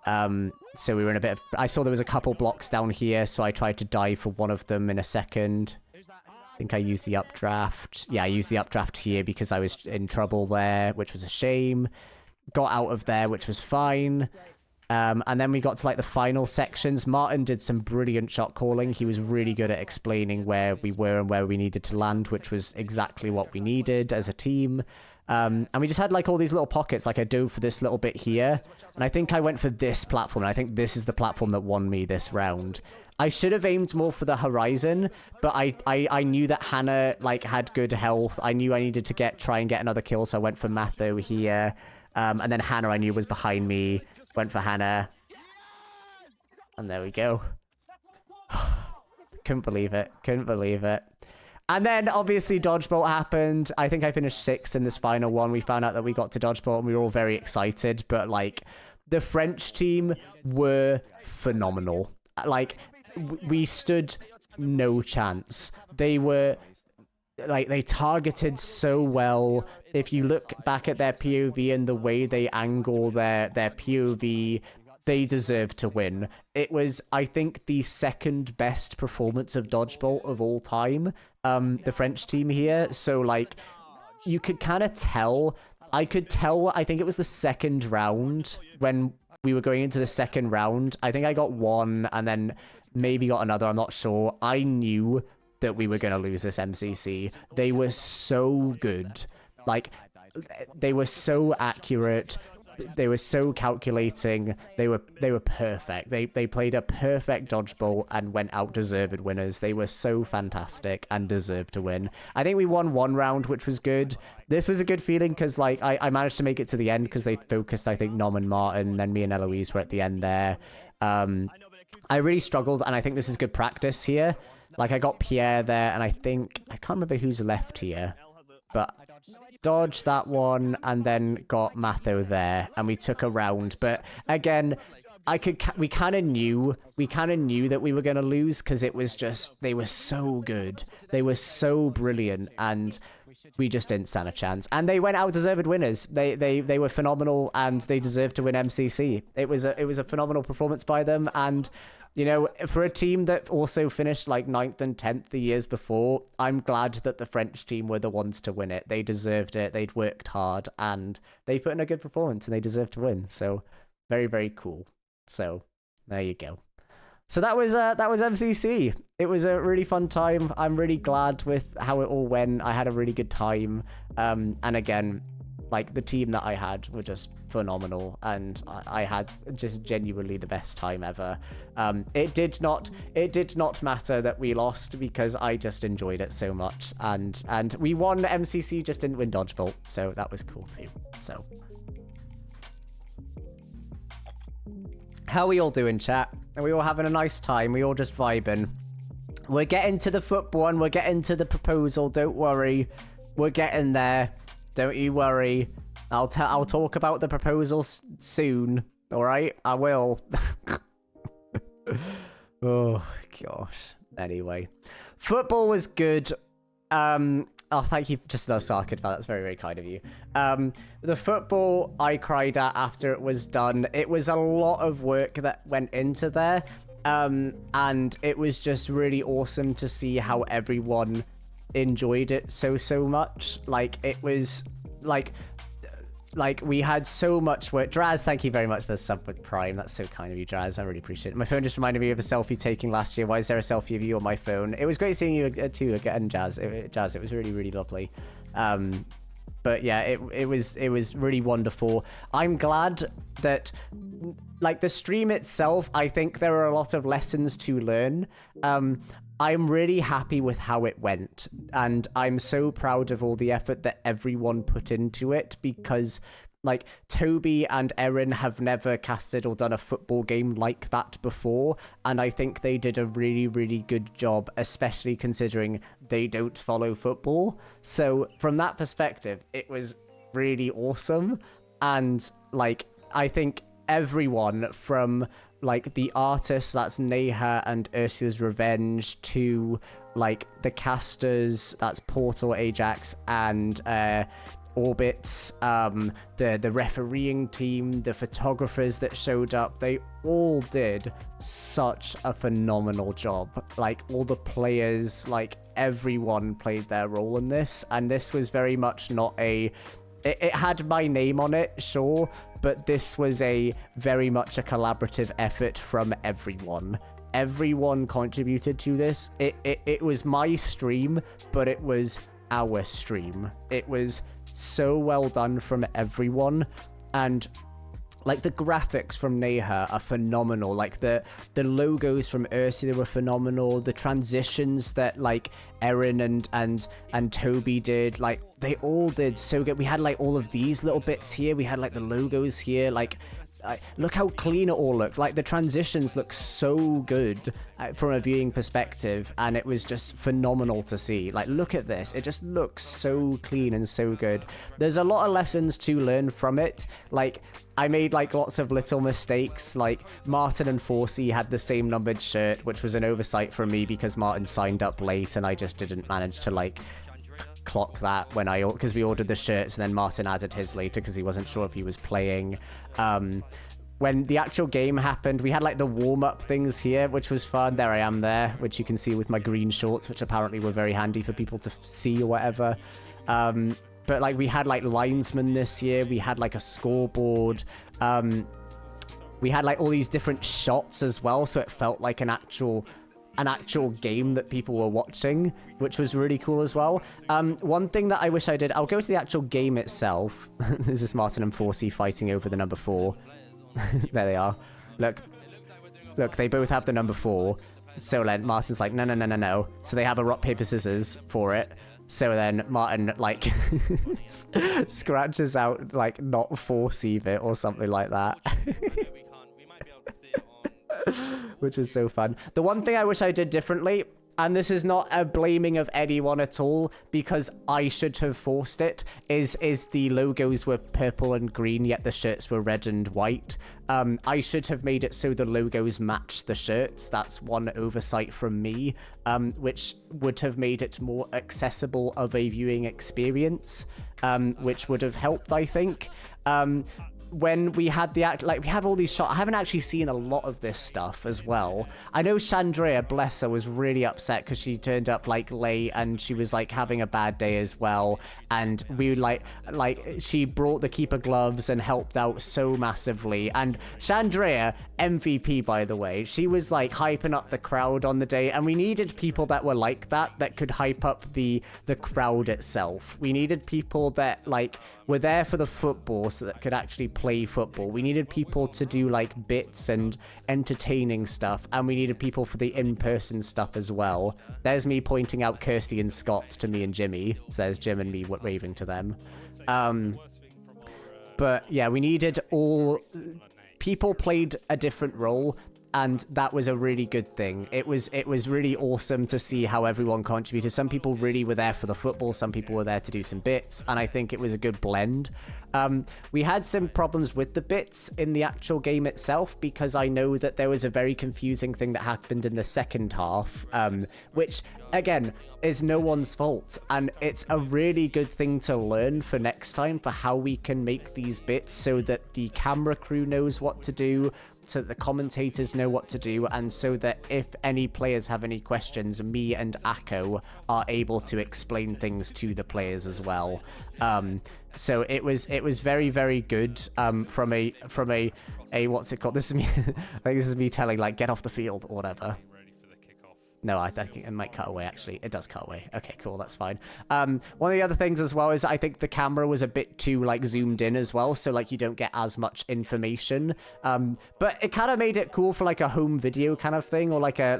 [SPEAKER 1] So we were in a bit of... I saw there was a couple blocks down here, so I tried to dive for one of them in a second. I think I used the updraft. Yeah, I used the updraft here because I was in trouble there, which was a shame. Got out of there, which was fine. And then we got to like the final sections. Martin did some brilliant shot calling. He was really good at explaining where we were and where we needed to land, which was exactly what we needed as a team. And we just had like all these little pockets. Like I dove for this little bit here, and I think I went for this platform, and I think this is the platform that won me this round. I should have aimed more for the horizon, but I knew that Hannah like had good health. I knew I needed to try and get another kill, so I went for Matho here. And then Hannah I knew was behind me. Went for Hannah. And there we go. Couldn't believe it. Couldn't believe it. And then, obviously, Dodgeball happened. I think I finished 6th in this final one. We found out that we got to Dodgeball, and we were all very excited. But, like, the French team were phenomenal. Like, we stood no chance. They were... like, they targeted so well. If you look back at their POV and the way they angle their POV, they deserve to win. It was, I think, the second best performance of Dodgeball of all time, the French team here. So, like, you could kind of tell. I could tell, I think it was the second round when we were going into the second round. I think I got one and then maybe got another. I'm not sure. I knew that we were going to lose this MCC. They were so good. Like, they were so accurate. they were so calculating. They were perfect. They played a perfect dodgeball and went out deserved winners. They were so fantastic and deserved to win. I think we won one round, which was good. This was a good feeling because like I managed to make it to the end because they focused, I think, Nom and Martin, and then me and Eloise were at the end there. I really struggled, and I think this is good practice here. Like I got Pierre there, and I think I can't remember who's left here, but dodged that one and then got Matho there, and we took a round. But again, we kind of knew that we were going to lose because it was just, they were so good, they were so brilliant, and we just didn't stand a chance. And they went out deserved winners. They were phenomenal, and they deserved to win MCC. It was a phenomenal performance by them, and you know, for a team that also finished like 9th and 10th the years before, I'm glad that the French team were the ones to win it. They deserved it. They'd worked hard, and they put in a good performance, and they deserved to win. So very, very cool. So there you go. So that was MCC. It was a really fun time. I'm really glad with how it all went. I had a really good time. And again, like the team that I had were just phenomenal, and I had just genuinely the best time ever. It did not matter that we lost because I just enjoyed it so much, and we won MCC, just didn't win dodgeball, so that was cool too. So how are we all doing, chat? Are we all having a nice time? We all just vibing? We're getting to the football and we're getting to the proposal. Don't worry, we're getting there. Don't you worry. I'll talk about the proposal soon. All right, I will. Oh gosh. Anyway, football was good. Oh, thank you, just another Sarkid fan. That's very, very kind of you. The football I cried at after it was done. It was a lot of work that went into there. And it was just really awesome to see how everyone enjoyed it so much. Like, it was like we had so much work. Draz, thank you very much for the sub with Prime. That's so kind of you, Draz. I really appreciate it. My phone just reminded me of a selfie taking last year. Why is there a selfie of you on my phone? It was great seeing you too again, Jazz. It was really, really lovely. But yeah, it was really wonderful. I'm glad that, like, the stream itself, I think there are a lot of lessons to learn. I'm really happy with how it went, and I'm so proud of all the effort that everyone put into it, because like Toby and Erin have never casted or done a football game like that before, and I think they did a really, really good job, especially considering they don't follow football. So from that perspective, it was really awesome. And like, I think everyone from like the artists, that's Neha and Ursula's Revenge, to like the casters, that's Portal, Ajax, and Orbits, the refereeing team, the photographers that showed up, they all did such a phenomenal job. Like, all the players, like everyone played their role in this, and this was very much not a... It had my name on it, sure, but this was a very much a collaborative effort from everyone. Everyone contributed to this. It was my stream, but it was our stream. It was so well done from everyone, and like the graphics from Neha are phenomenal. Like the logos from Ursula were phenomenal. The transitions that like Erin and Toby did, like they all did so good. We had like all of these little bits here. We had like the logos here. Like, look how clean it all looked. Like the transitions look so good from a viewing perspective, and it was just phenomenal to see. Like, look at this, it just looks so clean and so good. There's a lot of lessons to learn from it. Like, I made like lots of little mistakes. Like Martin and Forsey had the same numbered shirt, which was an oversight from me because Martin signed up late and I just didn't manage to like clock that because we ordered the shirts, and then Martin added his later because he wasn't sure if he was playing. When the actual game happened, we had like the warm-up things here, which was fun. There I am there, which you can see with my green shorts, which apparently were very handy for people to see or whatever. But like, we had like linesmen this year, we had like a scoreboard, we had like all these different shots as well, so it felt like an actual an actual game that people were watching, which was really cool as well. One thing that I wish I did, I'll go to the actual game itself. This is Martin and Forsey fighting over the number 4. There they are. Look, they both have the number 4. So then Martin's like, no. So they have a rock, paper, scissors for it. So then Martin, like, scratches out, like, not Forsey it or something like that. Which is so fun. The one thing I wish I did differently, and this is not a blaming of anyone at all, because I should have forced it, is the logos were purple and green, yet the shirts were red and white. I should have made it so the logos match the shirts. That's one oversight from me, which would have made it more accessible of a viewing experience, which would have helped, I think. When we had we have all these shots. I haven't actually seen a lot of this stuff as well. I know Chandrea, bless her, was really upset because she turned up like late and she was like having a bad day as well. And we she brought the keeper gloves and helped out so massively. And Chandrea, MVP by the way, she was like hyping up the crowd on the day, and we needed people that were like that could hype up the crowd itself. We needed people that like were there for the football, so that could actually play football. We needed people to do like bits and entertaining stuff, and we needed people for the in-person stuff as well. There's me pointing out Kirsty and Scott to me and Jimmy, says Jim and me waving to them. But yeah, we needed all people played a different role, and that was a really good thing. It was really awesome to see how everyone contributed. Some people really were there for the football, some people were there to do some bits, and I think it was a good blend. We had some problems with the bits in the actual game itself, because I know that there was a very confusing thing that happened in the second half, which again is no one's fault, and it's a really good thing to learn for next time, for how we can make these bits so that the camera crew knows what to do, so that the commentators know what to do, and so that if any players have any questions, me and Akko are able to explain things to the players as well. So it was very, very good from a what's it called? This is me. I think this is me telling like get off the field or whatever. No, I think it might cut away, actually. It does cut away. Okay, cool, that's fine. One of the other things as well is I think the camera was a bit too, like, zoomed in as well, so, like, you don't get as much information. But it kind of made it cool for, like, a home video kind of thing, or like a,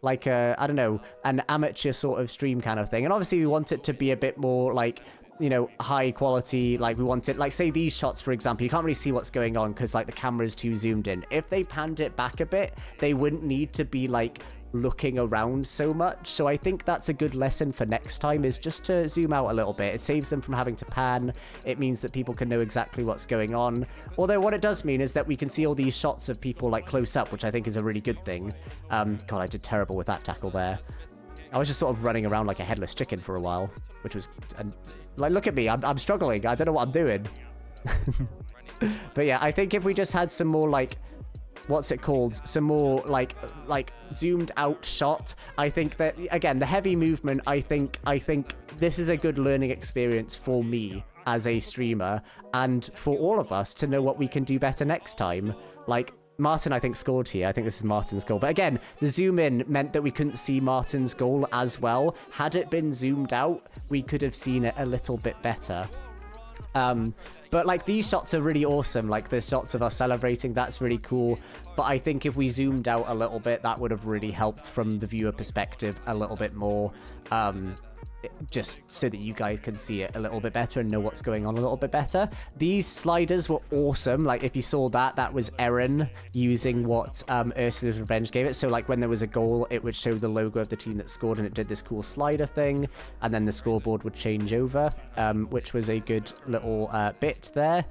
[SPEAKER 1] I don't know, an amateur sort of stream kind of thing. And obviously we want it to be a bit more, like, you know, high quality. Like, we want it, like, say these shots, for example, you can't really see what's going on because, like, the camera is too zoomed in. If they panned it back a bit, they wouldn't need to be, like, looking around so much. So I think that's a good lesson for next time, is just to zoom out a little bit. It saves them from having to pan. It means that people can know exactly what's going on. Although what it does mean is that we can see all these shots of people like close up, which I think is a really good thing. God, I did terrible with that tackle there. I was just sort of running around like a headless chicken for a while, which was, like, look at me, I'm struggling. I don't know what I'm doing. But yeah, I think if we just had some more, like, what's it called? Some more like zoomed out shot. I think that, again, the heavy movement, I think this is a good learning experience for me as a streamer, and for all of us to know what we can do better next time. Like, Martin, I think, scored here. I think this is Martin's goal. But again, the zoom in meant that we couldn't see Martin's goal as well. Had it been zoomed out, we could have seen it a little bit better. But like, these shots are really awesome. Like, the shots of us celebrating, that's really cool. But I think if we zoomed out a little bit, that would have really helped from the viewer perspective a little bit more. Just so that you guys can see it a little bit better and know what's going on a little bit better. These sliders were awesome. Like, if you saw that was Erin using what Ursula's Revenge gave it. So like, when there was a goal, it would show the logo of the team that scored, and it did this cool slider thing, and then the scoreboard would change over, which was a good little bit there.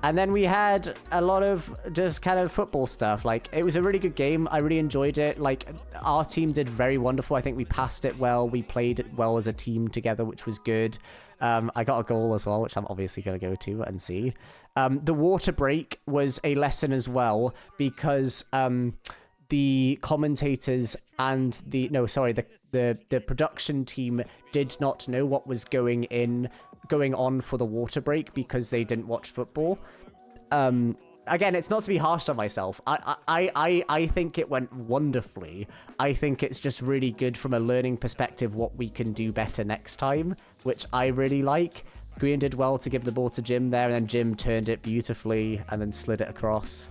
[SPEAKER 1] And then we had a lot of just kind of football stuff. Like, it was a really good game. I really enjoyed it. Like, our team did very wonderful. I think we passed it well. We played it well as a team together, which was good. I got a goal as well, which I'm obviously going to go to and see. The water break was a lesson as well, because the commentators and the production team did not know what was going on for the water break, because they didn't watch football. again, it's not to be harsh on myself. I think it went wonderfully. I think it's just really good from a learning perspective what we can do better next time, which I really like. Green did well to give the ball to Jim there, and then Jim turned it beautifully and then slid it across.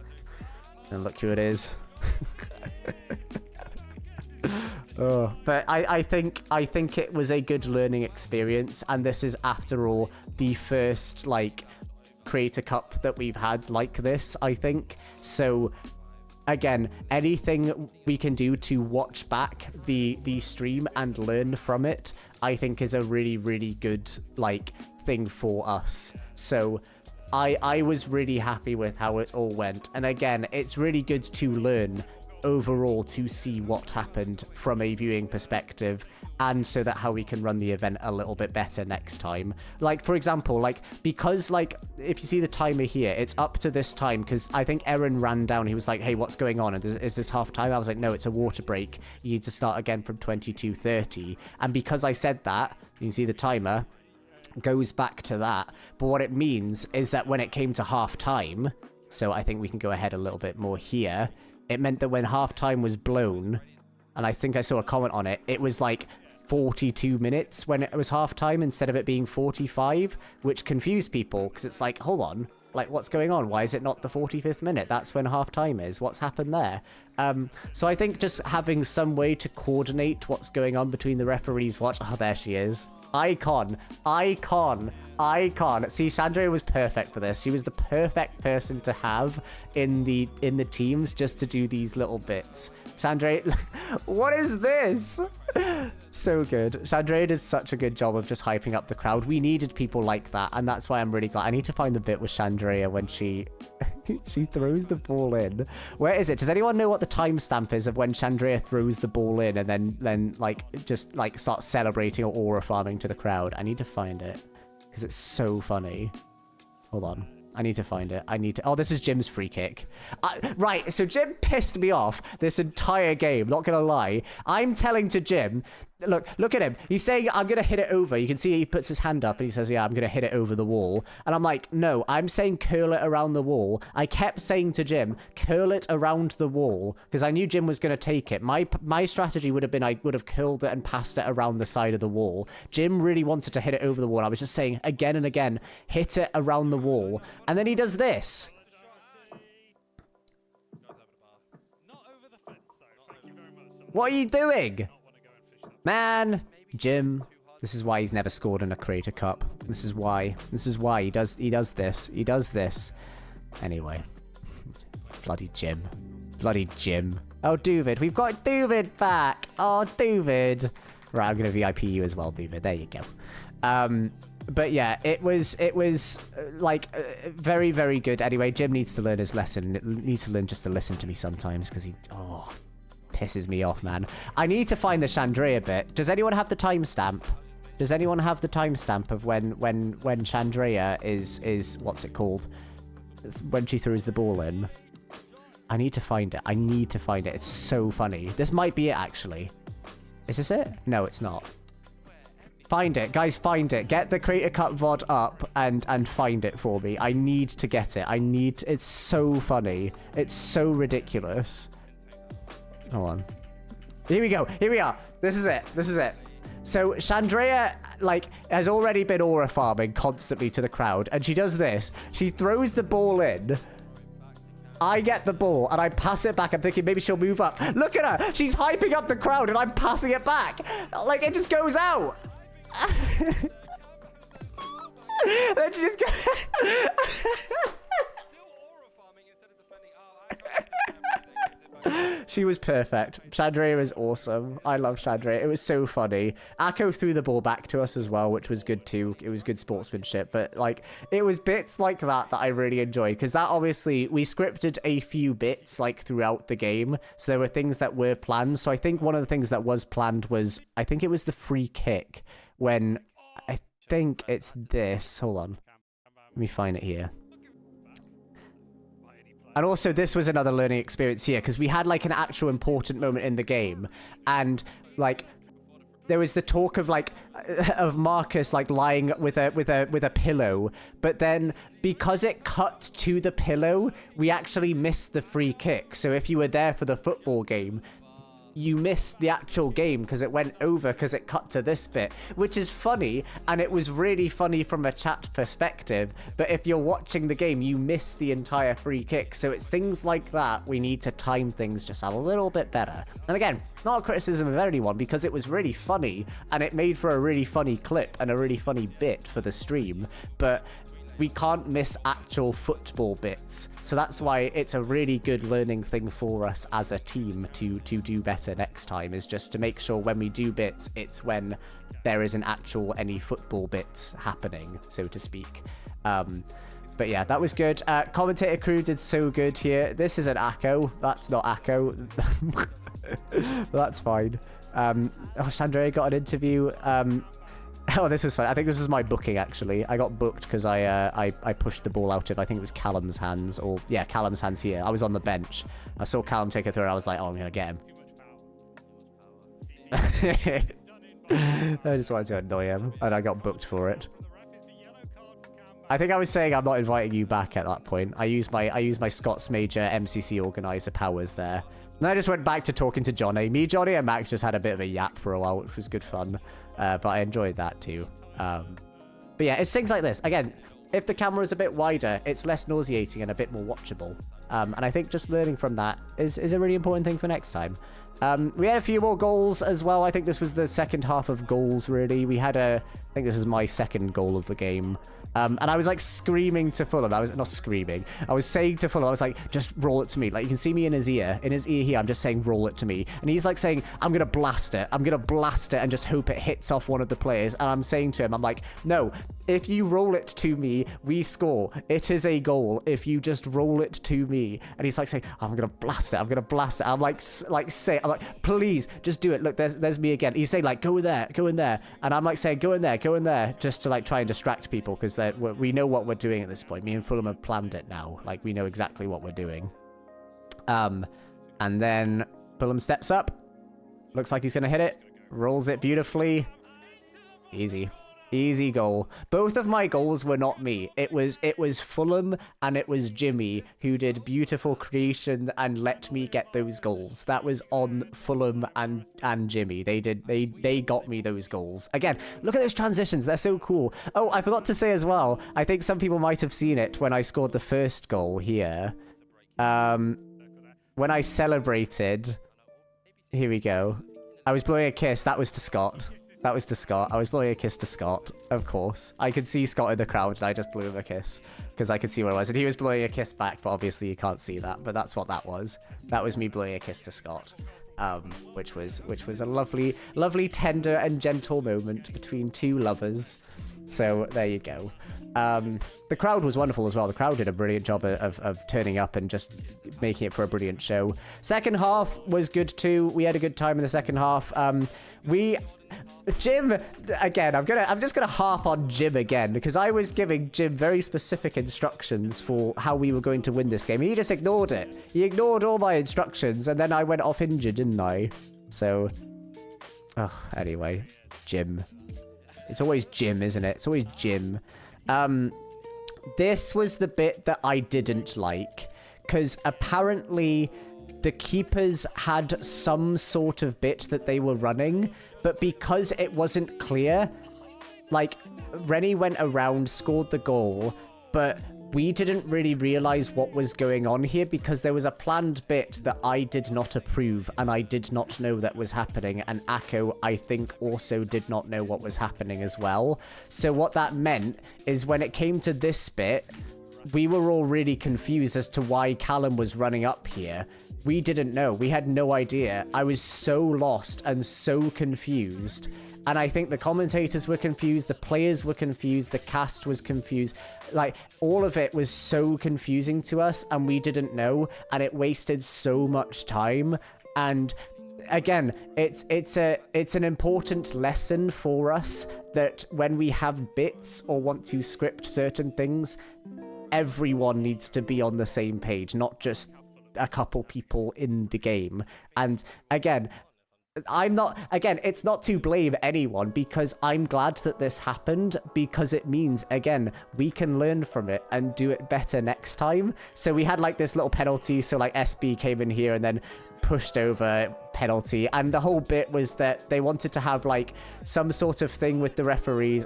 [SPEAKER 1] And look who it is. Oh, but I think it was a good learning experience, and this is, after all, the first like Creator Cup that we've had like this, I think. So again, anything we can do to watch back the stream and learn from it, I think is a really, really good like thing for us. So I was really happy with how it all went, and again, it's really good to learn overall to see what happened from a viewing perspective, and so that how we can run the event a little bit better next time. Like, for example, like, because like if you see the timer here, it's up to this time, because I think Aaron ran down, he was like, hey, what's going on, and is this half time? I was like, no, it's a water break, you need to start again from 22:30. And because I said that, you can see the timer goes back to that. But what it means is that when it came to half time, so I think we can go ahead a little bit more here, it meant that when half time was blown, and I think I saw a comment on it, it was like 42 minutes when it was half time instead of it being 45, which confused people, because it's like, hold on, like, what's going on? Why is it not the 45th minute? That's when half time is. What's happened there? So I think just having some way to coordinate what's going on between the referees watch. Oh, there she is. Icon. See, Chandra was perfect for this. She was the perfect person to have in the teams just to do these little bits. Chandra, what is this? So good. Chandra did such a good job of just hyping up the crowd. We needed people like that, and that's why I'm really glad. I need to find the bit with Chandra when she she throws the ball in. Where is it? Does anyone know what the timestamp is of when Chandra throws the ball in and then like just like starts celebrating or aura farming to the crowd? I need to find it because it's so funny. Hold on. I need to find it. Oh, this is Jim's free kick. Right, so Jim pissed me off this entire game, not gonna lie. I'm telling to Jim, look at him. He's saying, I'm gonna hit it over. You can see he puts his hand up and he says, yeah, I'm gonna hit it over the wall. And I'm like, no, I'm saying curl it around the wall. I kept saying to Jim, curl it around the wall, because I knew Jim was gonna take it. My strategy would have been, I would have curled it and passed it around the side of the wall. Jim really wanted to hit it over the wall. I was just saying again and again, hit it around the wall. And then he does this. What are you doing? Man, Jim. This is why he's never scored in a Creator Cup. This is why he does this. Anyway. Bloody Jim. Oh, Duvid. We've got Duvid back. Oh, Duvid. Right, I'm going to VIP you as well, Duvid. There you go. But yeah, it was like very, very good. Anyway, Jim needs to learn his lesson. Needs to learn just to listen to me sometimes, because he pisses me off, man. I need to find the Chandra bit. Does anyone have the timestamp? Does anyone have the timestamp of when Chandra is what's it called? When she throws the ball in. I need to find it. It's so funny. This might be it, actually. Is this it? No, it's not. Find it, guys, find it. Get the Creator Cup VOD up and find it for me. I need to get it. It's so funny. It's so ridiculous. Hold on. Here we go. Here we are. This is it. So Chandra, like, has already been aura farming constantly to the crowd, and she does this. She throws the ball in. I get the ball, and I pass it back. I'm thinking maybe she'll move up. Look at her. She's hyping up the crowd, and I'm passing it back. Like, it just goes out. Then she just goes... She was perfect. Chandra was awesome. I love Chandra. It was so funny. Akko threw the ball back to us as well, which was good too. It was good sportsmanship. But like, it was bits like that I really enjoyed, because that obviously we scripted a few bits like throughout the game. So there were things that were planned. So I think one of the things that was planned was, I think it was the free kick, when I think it's this. Hold on. Let me find it here. And also, this was another learning experience here, because we had like an actual important moment in the game, and like there was the talk of like of Marcus like lying with a pillow, but then because it cut to the pillow, we actually missed the free kick. So if you were there for the football game, you missed the actual game because it went over because it cut to this bit, which is funny, and it was really funny from a chat perspective. But if you're watching the game, you miss the entire free kick. So it's things like that. We need to time things just a little bit better. And again, not a criticism of anyone, because it was really funny and it made for a really funny clip and a really funny bit for the stream. But we can't miss actual football bits. So that's why it's a really good learning thing for us as a team to do better next time, is just to make sure when we do bits, it's when there isn't actual any football bits happening, so to speak. But yeah, that was good. Commentator crew did so good here. This is an Akko. That's not Akko. But that's fine. Chandra got an interview. Oh, this was fun. I think this was my booking, actually. I got booked because I pushed the ball out of, I think it was Callum's hands, or yeah, Callum's hands here. I was on the bench. I saw Callum take it through and I was like, oh, I'm going to get him. I just wanted to annoy him and I got booked for it. I think I was saying I'm not inviting you back at that point. I used my Scots Major MCC organizer powers there. And I just went back to talking to Johnny. Me, Johnny, and Max just had a bit of a yap for a while, which was good fun. But I enjoyed that too. But yeah, it's things like this. Again, if the camera is a bit wider, it's less nauseating and a bit more watchable. And I think just learning from that is a really important thing for next time. We had a few more goals as well. I think this was the second half of goals, really. We had I think this is my second goal of the game. And I was like screaming to Fulham. I was not screaming. I was saying to Fulham, I was like, just roll it to me. Like, you can see me in his ear. In his ear here, I'm just saying, roll it to me. And he's like saying, I'm going to blast it. I'm going to blast it and just hope it hits off one of the players. And I'm saying to him, I'm like, no, if you roll it to me, we score. It is a goal if you just roll it to me. And he's like saying, I'm going to blast it. I'm going to blast it. I'm like, I'm like, please, just do it. Look, there's me again. He's saying like, go in there, go in there. And I'm like saying, go in there, just to like try and distract people, because we know what we're doing at this point. Me and Fulham have planned it now. Like, we know exactly what we're doing. And then Fulham steps up. Looks like he's going to hit it. Rolls it beautifully. Easy goal. Both of my goals were not me. It was Fulham and it was Jimmy who did beautiful creation and let me get those goals. That was on Fulham and Jimmy. They got me those goals. Again, look at those transitions. They're so cool. Oh, I forgot to say as well, I think some people might have seen it when I scored the first goal here. When I celebrated, here we go. I was blowing a kiss. That was to Scott. That was to Scott. I was blowing a kiss to Scott, of course. I could see Scott in the crowd, and I just blew him a kiss because I could see where it was. And he was blowing a kiss back, but obviously you can't see that. But that's what that was. That was me blowing a kiss to Scott, which was a lovely, tender and gentle moment between two lovers. So there you go. The crowd was wonderful as well. The crowd did a brilliant job of turning up and just making it for a brilliant show. Second half was good too. We had a good time in the second half. Jim, again, I'm just gonna harp on Jim again, because I was giving Jim very specific instructions for how we were going to win this game. He just ignored it. He ignored all my instructions, and then I went off injured, didn't I? So, anyway, Jim. It's always Jim, isn't it? It's always Jim. This was the bit that I didn't like, because apparently the keepers had some sort of bit that they were running, but because it wasn't clear, like, Rennie went around, scored the goal, but we didn't really realize what was going on here because there was a planned bit that I did not approve and I did not know that was happening, and Akko, I think, also did not know what was happening as well. So what that meant is when it came to this bit, we were all really confused as to why Callum was running up here. We didn't know. We had no idea. I was so lost and so confused. And I think the commentators were confused, the players were confused, the cast was confused. Like, all of it was so confusing to us, and we didn't know, and it wasted so much time. And again, it's an important lesson for us that when we have bits or want to script certain things, everyone needs to be on the same page, not just a couple people in the game. And again, I'm not, again, it's not to blame anyone, because I'm glad that this happened, because it means, again, we can learn from it and do it better next time. So we had like this little penalty, so like SB came in here and then pushed over penalty, and the whole bit was that they wanted to have like some sort of thing with the referees.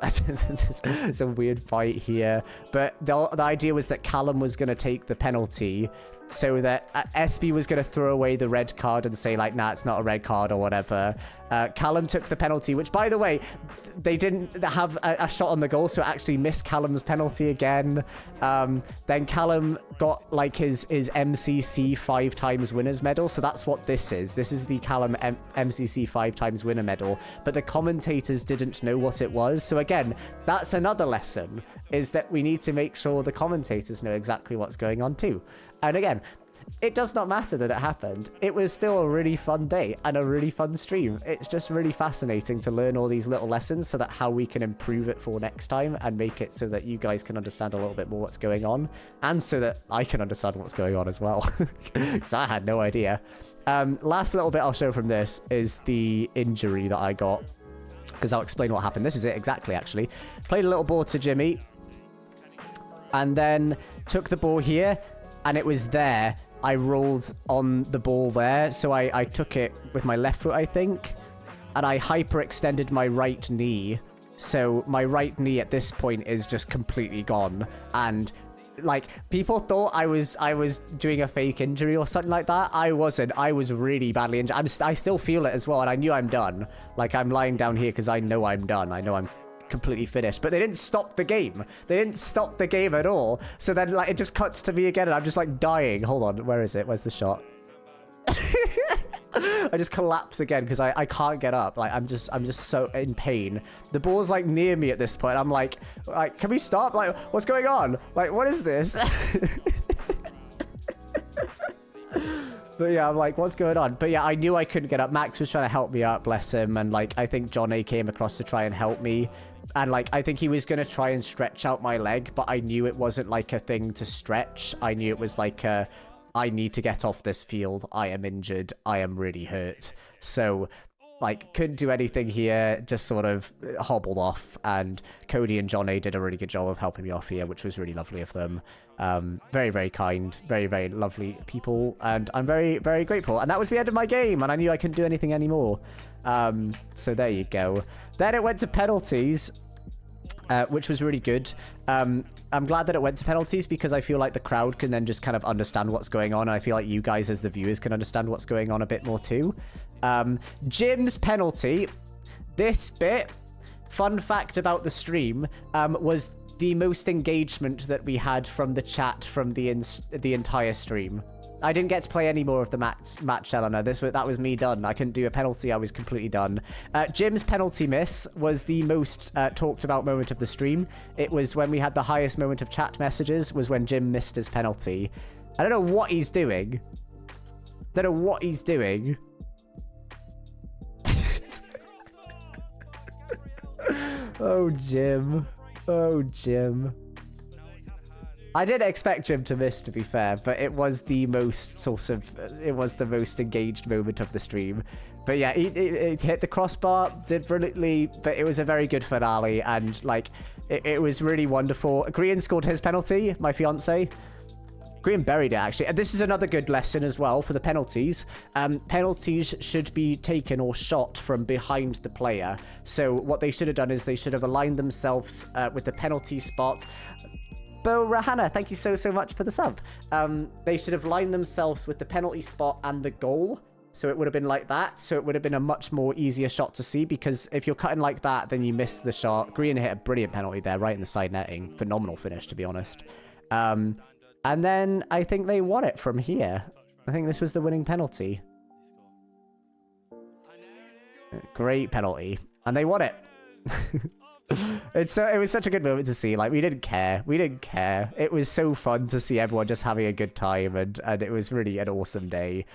[SPEAKER 1] There's a weird fight here, but the idea was that Callum was going to take the penalty, so that SB was going to throw away the red card and say like, nah, it's not a red card or whatever. Callum took the penalty, which, by the way, they didn't have a shot on the goal, so it actually missed Callum's penalty again. Then Callum got like his MCC 5 times winners medal, so that's what this is. This is the Callum MCC 5 times winner medal, but the commentators didn't know what it was. So again, that's another lesson, is that we need to make sure the commentators know exactly what's going on too. And again, it does not matter that it happened. It was still a really fun day and a really fun stream. It's just really fascinating to learn all these little lessons, so that how we can improve it for next time and make it so that you guys can understand a little bit more what's going on, and so that I can understand what's going on as well, because I had no idea. Last little bit I'll show from this is the injury that I got, because I'll explain what happened. This is it exactly, actually. Played a little ball to Jimmy, and then took the ball here, and it was there. I rolled on the ball there, so I took it with my left foot, I think, and I hyperextended my right knee. So my right knee at this point is just completely gone, and like, people thought I was doing a fake injury or something like that. I wasn't. I was really badly injured. I still feel it as well, and I knew I'm done. Like, I'm lying down here because I know I'm done. I know I'm completely finished, but they didn't stop the game. They didn't stop the game at all. So then, like, it just cuts to me again, and I'm just like dying. Hold on, where is it? Where's the shot? I just collapse again because I can't get up. Like, I'm just so in pain. The ball's like near me at this point. I'm like, can we stop? Like, what's going on? Like, what is this? But yeah, I'm like, what's going on? But yeah, I knew I couldn't get up. Max was trying to help me out, bless him. And like, I think John A came across to try and help me. And like, I think he was going to try and stretch out my leg, but I knew it wasn't like a thing to stretch. I knew it was like I need to get off this field. I am injured. I am really hurt. So like, couldn't do anything here, just sort of hobbled off. And Cody and John A did a really good job of helping me off here, which was really lovely of them. Very, very kind, very, very lovely people, and I'm very, very grateful. And that was the end of my game, and I knew I couldn't do anything anymore. So there you go. Then it went to penalties, which was really good. I'm glad that it went to penalties, because I feel like the crowd can then just kind of understand what's going on, and I feel like you guys as the viewers can understand what's going on a bit more too. Jim's penalty, this bit, fun fact about the stream, was the most engagement that we had from the chat from the entire stream. I didn't get to play any more of the match, Eleanor. That was me done. I couldn't do a penalty. I was completely done. Jim's penalty miss was the most talked about moment of the stream. It was when we had the highest moment of chat messages, was when Jim missed his penalty. I don't know what he's doing. Don't know what he's doing. Oh, Jim. Oh, Jim. I didn't expect Jim to miss, to be fair, but it was the most it was the most engaged moment of the stream. But yeah, it hit the crossbar, did brilliantly, but it was a very good finale, and like, it was really wonderful. Grian scored his penalty, my fiance. Grian buried it, actually. And this is another good lesson as well for the penalties. Penalties should be taken or shot from behind the player. So what they should have done is they should have aligned themselves with the penalty spot. Bo Rahana, thank you so much for the sub. They should have lined themselves with the penalty spot and the goal. So it would have been like that. So it would have been a much more easier shot to see, because if you're cutting like that, then you miss the shot. Grian hit a brilliant penalty there, right in the side netting. Phenomenal finish, to be honest. And then I think they won it from here. I think this was the winning penalty. Great penalty. And they won it. It was such a good moment to see. Like, we didn't care. We didn't care. It was so fun to see everyone just having a good time, and it was really an awesome day.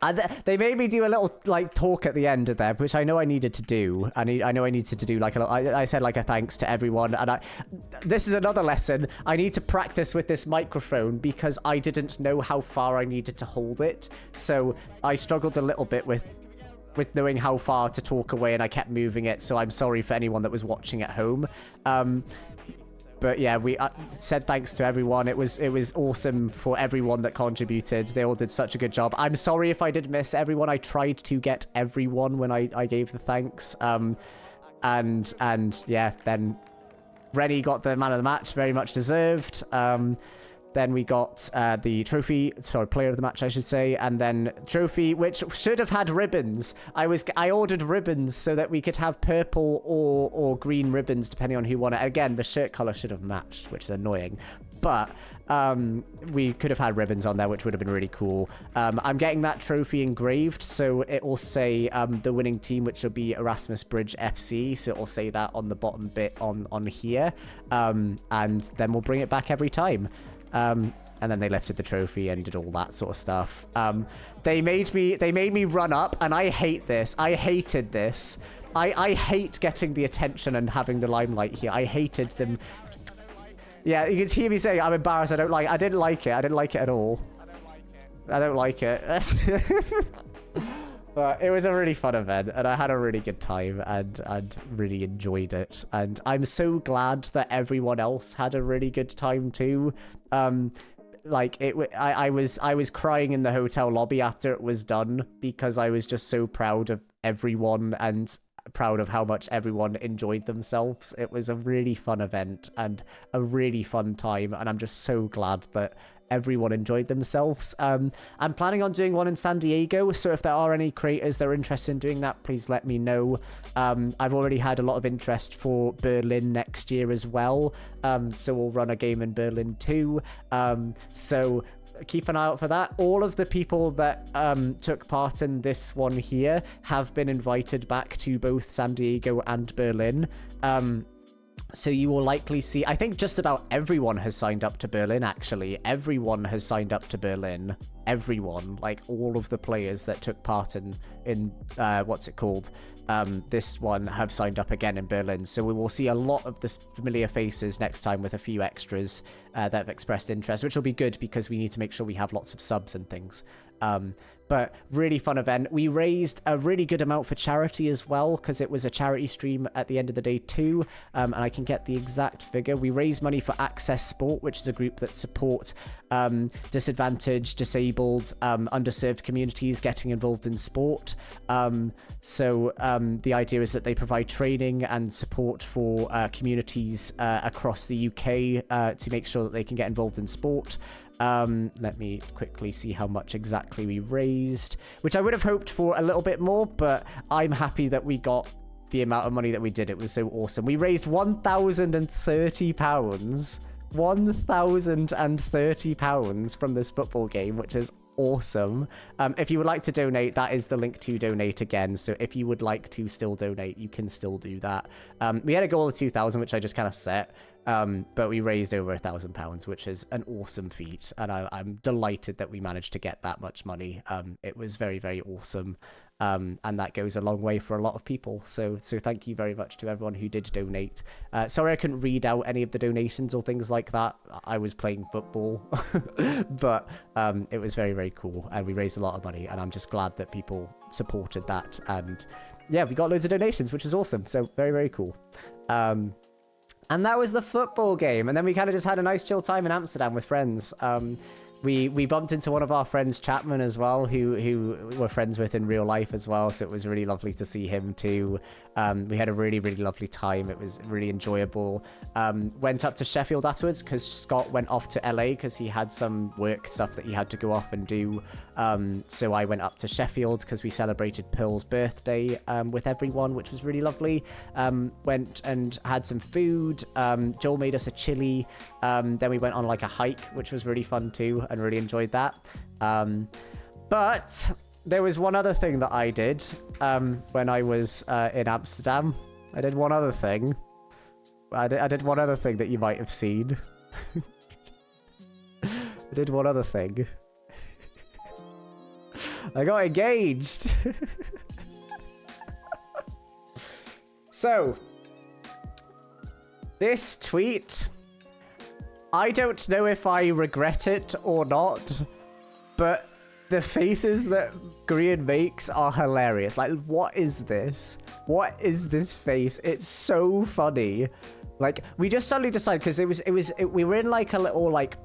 [SPEAKER 1] And they made me do a little like talk at the end of there, which I know I needed to do. I know I needed to do like I said like a thanks to everyone, and this is another lesson. I need to practice with this microphone because I didn't know how far I needed to hold it, so I struggled a little bit with knowing how far to talk away, and I kept moving it. So I'm sorry for anyone that was watching at home. But yeah, we said thanks to everyone. It was awesome for everyone that contributed. They all did such a good job. I'm sorry if I did miss everyone. I tried to get everyone when I gave the thanks. And yeah, then Rennie got the man of the match, very much deserved. Then we got the trophy, sorry, player of the match, I should say, and then trophy, which should have had ribbons. I ordered ribbons so that we could have purple or green ribbons, depending on who won it. Again, the shirt color should have matched, which is annoying. But we could have had ribbons on there, which would have been really cool. I'm getting that trophy engraved, so it will say the winning team, which will be Erasmus Bridge FC. So it will say that on the bottom bit on here. And then we'll bring it back every time. And then they lifted the trophy and did all that sort of stuff. They made me run up, and I hate this. I hated this. I hate getting the attention and having the limelight here. I hated them. Yeah, you can hear me saying I'm embarrassed. I didn't like it. I didn't like it at all. I don't like it. But it was a really fun event, and I had a really good time, and really enjoyed it. And I'm so glad that everyone else had a really good time too. Like I was crying in the hotel lobby after it was done because I was just so proud of everyone and proud of how much everyone enjoyed themselves. It was a really fun event and a really fun time, and I'm just so glad that everyone enjoyed themselves. I'm planning on doing one in San Diego, so if there are any creators that are interested in doing that, please let me know. I've already had a lot of interest for Berlin next year as well, so we'll run a game in Berlin too. So keep an eye out for that. All of the people that took part in this one here have been invited back to both San Diego and Berlin. So you will likely see, I think just about everyone has signed up to Berlin, actually. Everyone has signed up to Berlin. Everyone, like all of the players that took part in what's it called? This one have signed up again in Berlin. So we will see a lot of the familiar faces next time with a few extras that have expressed interest, which will be good because we need to make sure we have lots of subs and things. But really fun event. We raised a really good amount for charity as well, because it was a charity stream at the end of the day too. And I can get the exact figure. We raised money for Access Sport, which is a group that support disadvantaged, disabled, underserved communities getting involved in sport. So the idea is that they provide training and support for communities across the UK to make sure that they can get involved in sport. Let me quickly see how much exactly we raised, which I would have hoped for a little bit more, but I'm happy that we got the amount of money that we did. It was so awesome. We raised £1,030. £1,030 from this football game, which is awesome. If you would like to donate, that is the link to donate again. So if you would like to still donate, you can still do that. We had a goal of 2,000, which I just kind of set. But we raised over £1,000, which is an awesome feat, and I'm delighted that we managed to get that much money. It was very, very awesome, and that goes a long way for a lot of people. So thank you very much to everyone who did donate. Sorry I couldn't read out any of the donations or things like that. I was playing football, but it was very, very cool, and we raised a lot of money, and I'm just glad that people supported that. And yeah, we got loads of donations, which is awesome. So very, very cool. And that was the football game. And then we kind of just had a nice chill time in Amsterdam with friends. We bumped into one of our friends, Chapman, as well, who we're friends with in real life as well. So it was really lovely to see him too. We had a really, really lovely time. It was really enjoyable. Went up to Sheffield afterwards because Scott went off to LA because he had some work stuff that he had to go off and do. So I went up to Sheffield because we celebrated Pearl's birthday with everyone, which was really lovely. Went and had some food. Joel made us a chili. Then we went on like a hike, which was really fun too, and really enjoyed that. But there was one other thing that I did when I was in Amsterdam. I did one other thing. I did one other thing that you might have seen. I did one other thing. I got engaged. So, this tweet, I don't know if I regret it or not, but the faces that Grian makes are hilarious. Like, what is this? What is this face? It's so funny. Like, we just suddenly decided, because we were in like a little like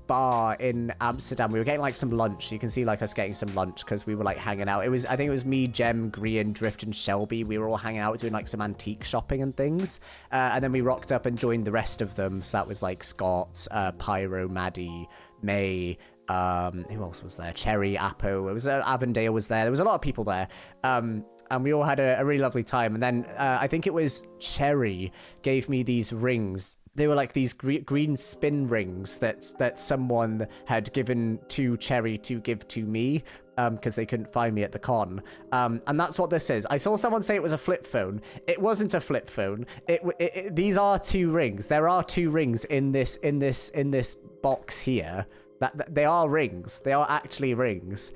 [SPEAKER 1] bar in Amsterdam. We were getting like some lunch. You can see like us getting some lunch because we were like hanging out. I think it was me, Jem, Grian, Drift, and Shelby. We were all hanging out doing like some antique shopping and things. And then we rocked up and joined the rest of them. So that was like Scott, Pyro, Maddie, May, who else was there? Cherry, Apo. It was Avondale was there. There was a lot of people there. And we all had a really lovely time. And then I think it was Cherry gave me these rings. They were like these green spin rings that someone had given to Cherry to give to me because they couldn't find me at the con. And that's what this is. I saw someone say it was a flip phone. It wasn't a flip phone. These are 2 rings. There are 2 rings in this box here. That they are rings. They are actually rings.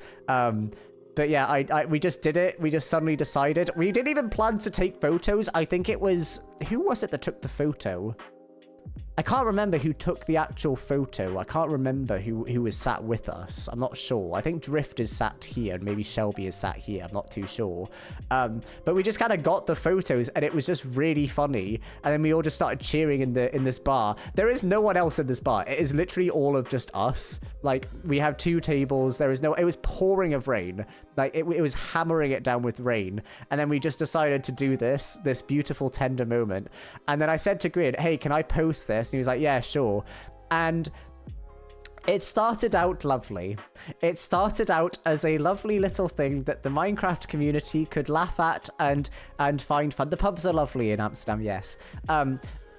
[SPEAKER 1] But yeah, we just did it. We just suddenly decided. We didn't even plan to take photos. I think it was... Who was it that took the photo? I can't remember who took the actual photo. I can't remember who was sat with us. I'm not sure. I think Drift is sat here and maybe Shelby is sat here. I'm not too sure. But we just kind of got the photos and it was just really funny. And then we all just started cheering in this bar. There is no one else in this bar. It is literally all of just us. Like, we have 2 tables. There is no... It was pouring of rain. Like, it was hammering it down with rain. And then we just decided to do this beautiful, tender moment. And then I said to Grid, hey, can I post this? And he was like, yeah, sure. And it started out lovely. It started out as a lovely little thing that the Minecraft community could laugh at and find fun. The pubs are lovely in Amsterdam, yes.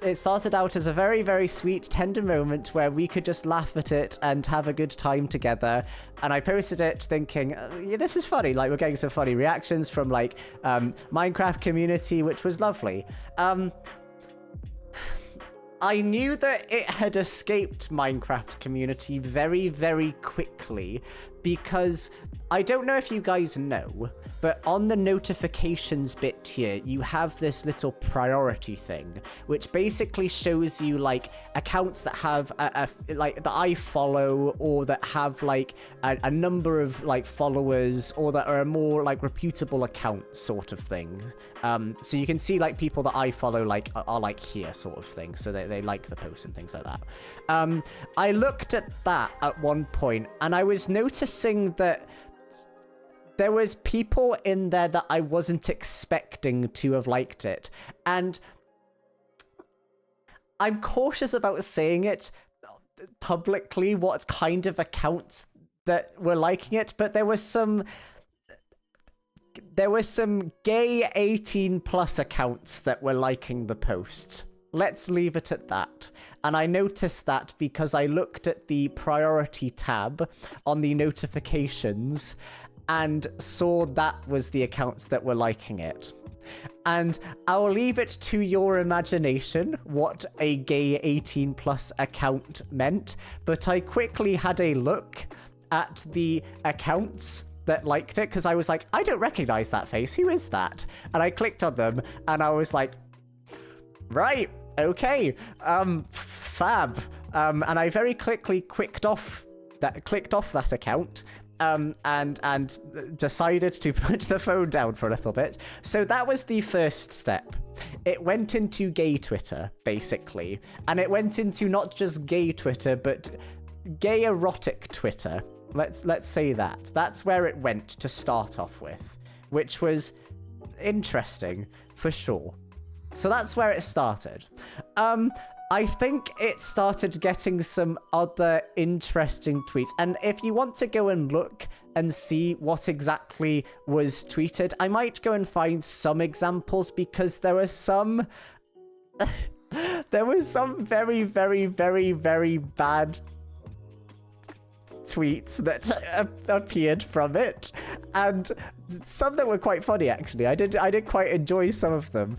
[SPEAKER 1] It started out as a very, very sweet, tender moment where we could just laugh at it and have a good time together. And I posted it thinking, yeah, this is funny. Like, we're getting some funny reactions from, like, Minecraft community, which was lovely. I knew that it had escaped Minecraft community very, very quickly because I don't know if you guys know, but on the notifications bit here, you have this little priority thing, which basically shows you like accounts that have like that I follow or that have like a number of like followers or that are a more like reputable account sort of thing. So you can see like people that I follow like are like here sort of thing. So they like the posts and things like that. I looked at that at one point and I was noticing that there was people in there that I wasn't expecting to have liked it. And I'm cautious about saying it publicly, what kind of accounts that were liking it, but there was some gay 18 plus accounts that were liking the post. Let's leave it at that. And I noticed that because I looked at the priority tab on the notifications and saw that was the accounts that were liking it. And I'll leave it to your imagination what a gay 18 plus account meant, but I quickly had a look at the accounts that liked it because I was like, I don't recognize that face. Who is that? And I clicked on them and I was like, right, okay, fab. And I very quickly clicked off that account. And decided to put the phone down for a little bit. So that was the first step. It went into gay Twitter, basically. And it went into not just gay Twitter, but gay erotic Twitter. Let's say that. That's where it went to start off with, which was interesting, for sure. So that's where it started. I think it started getting some other interesting tweets. And if you want to go and look and see what exactly was tweeted, I might go and find some examples because there were some... there was some very, very, very, very bad tweets that appeared from it, and some that were quite funny actually. I did quite enjoy some of them.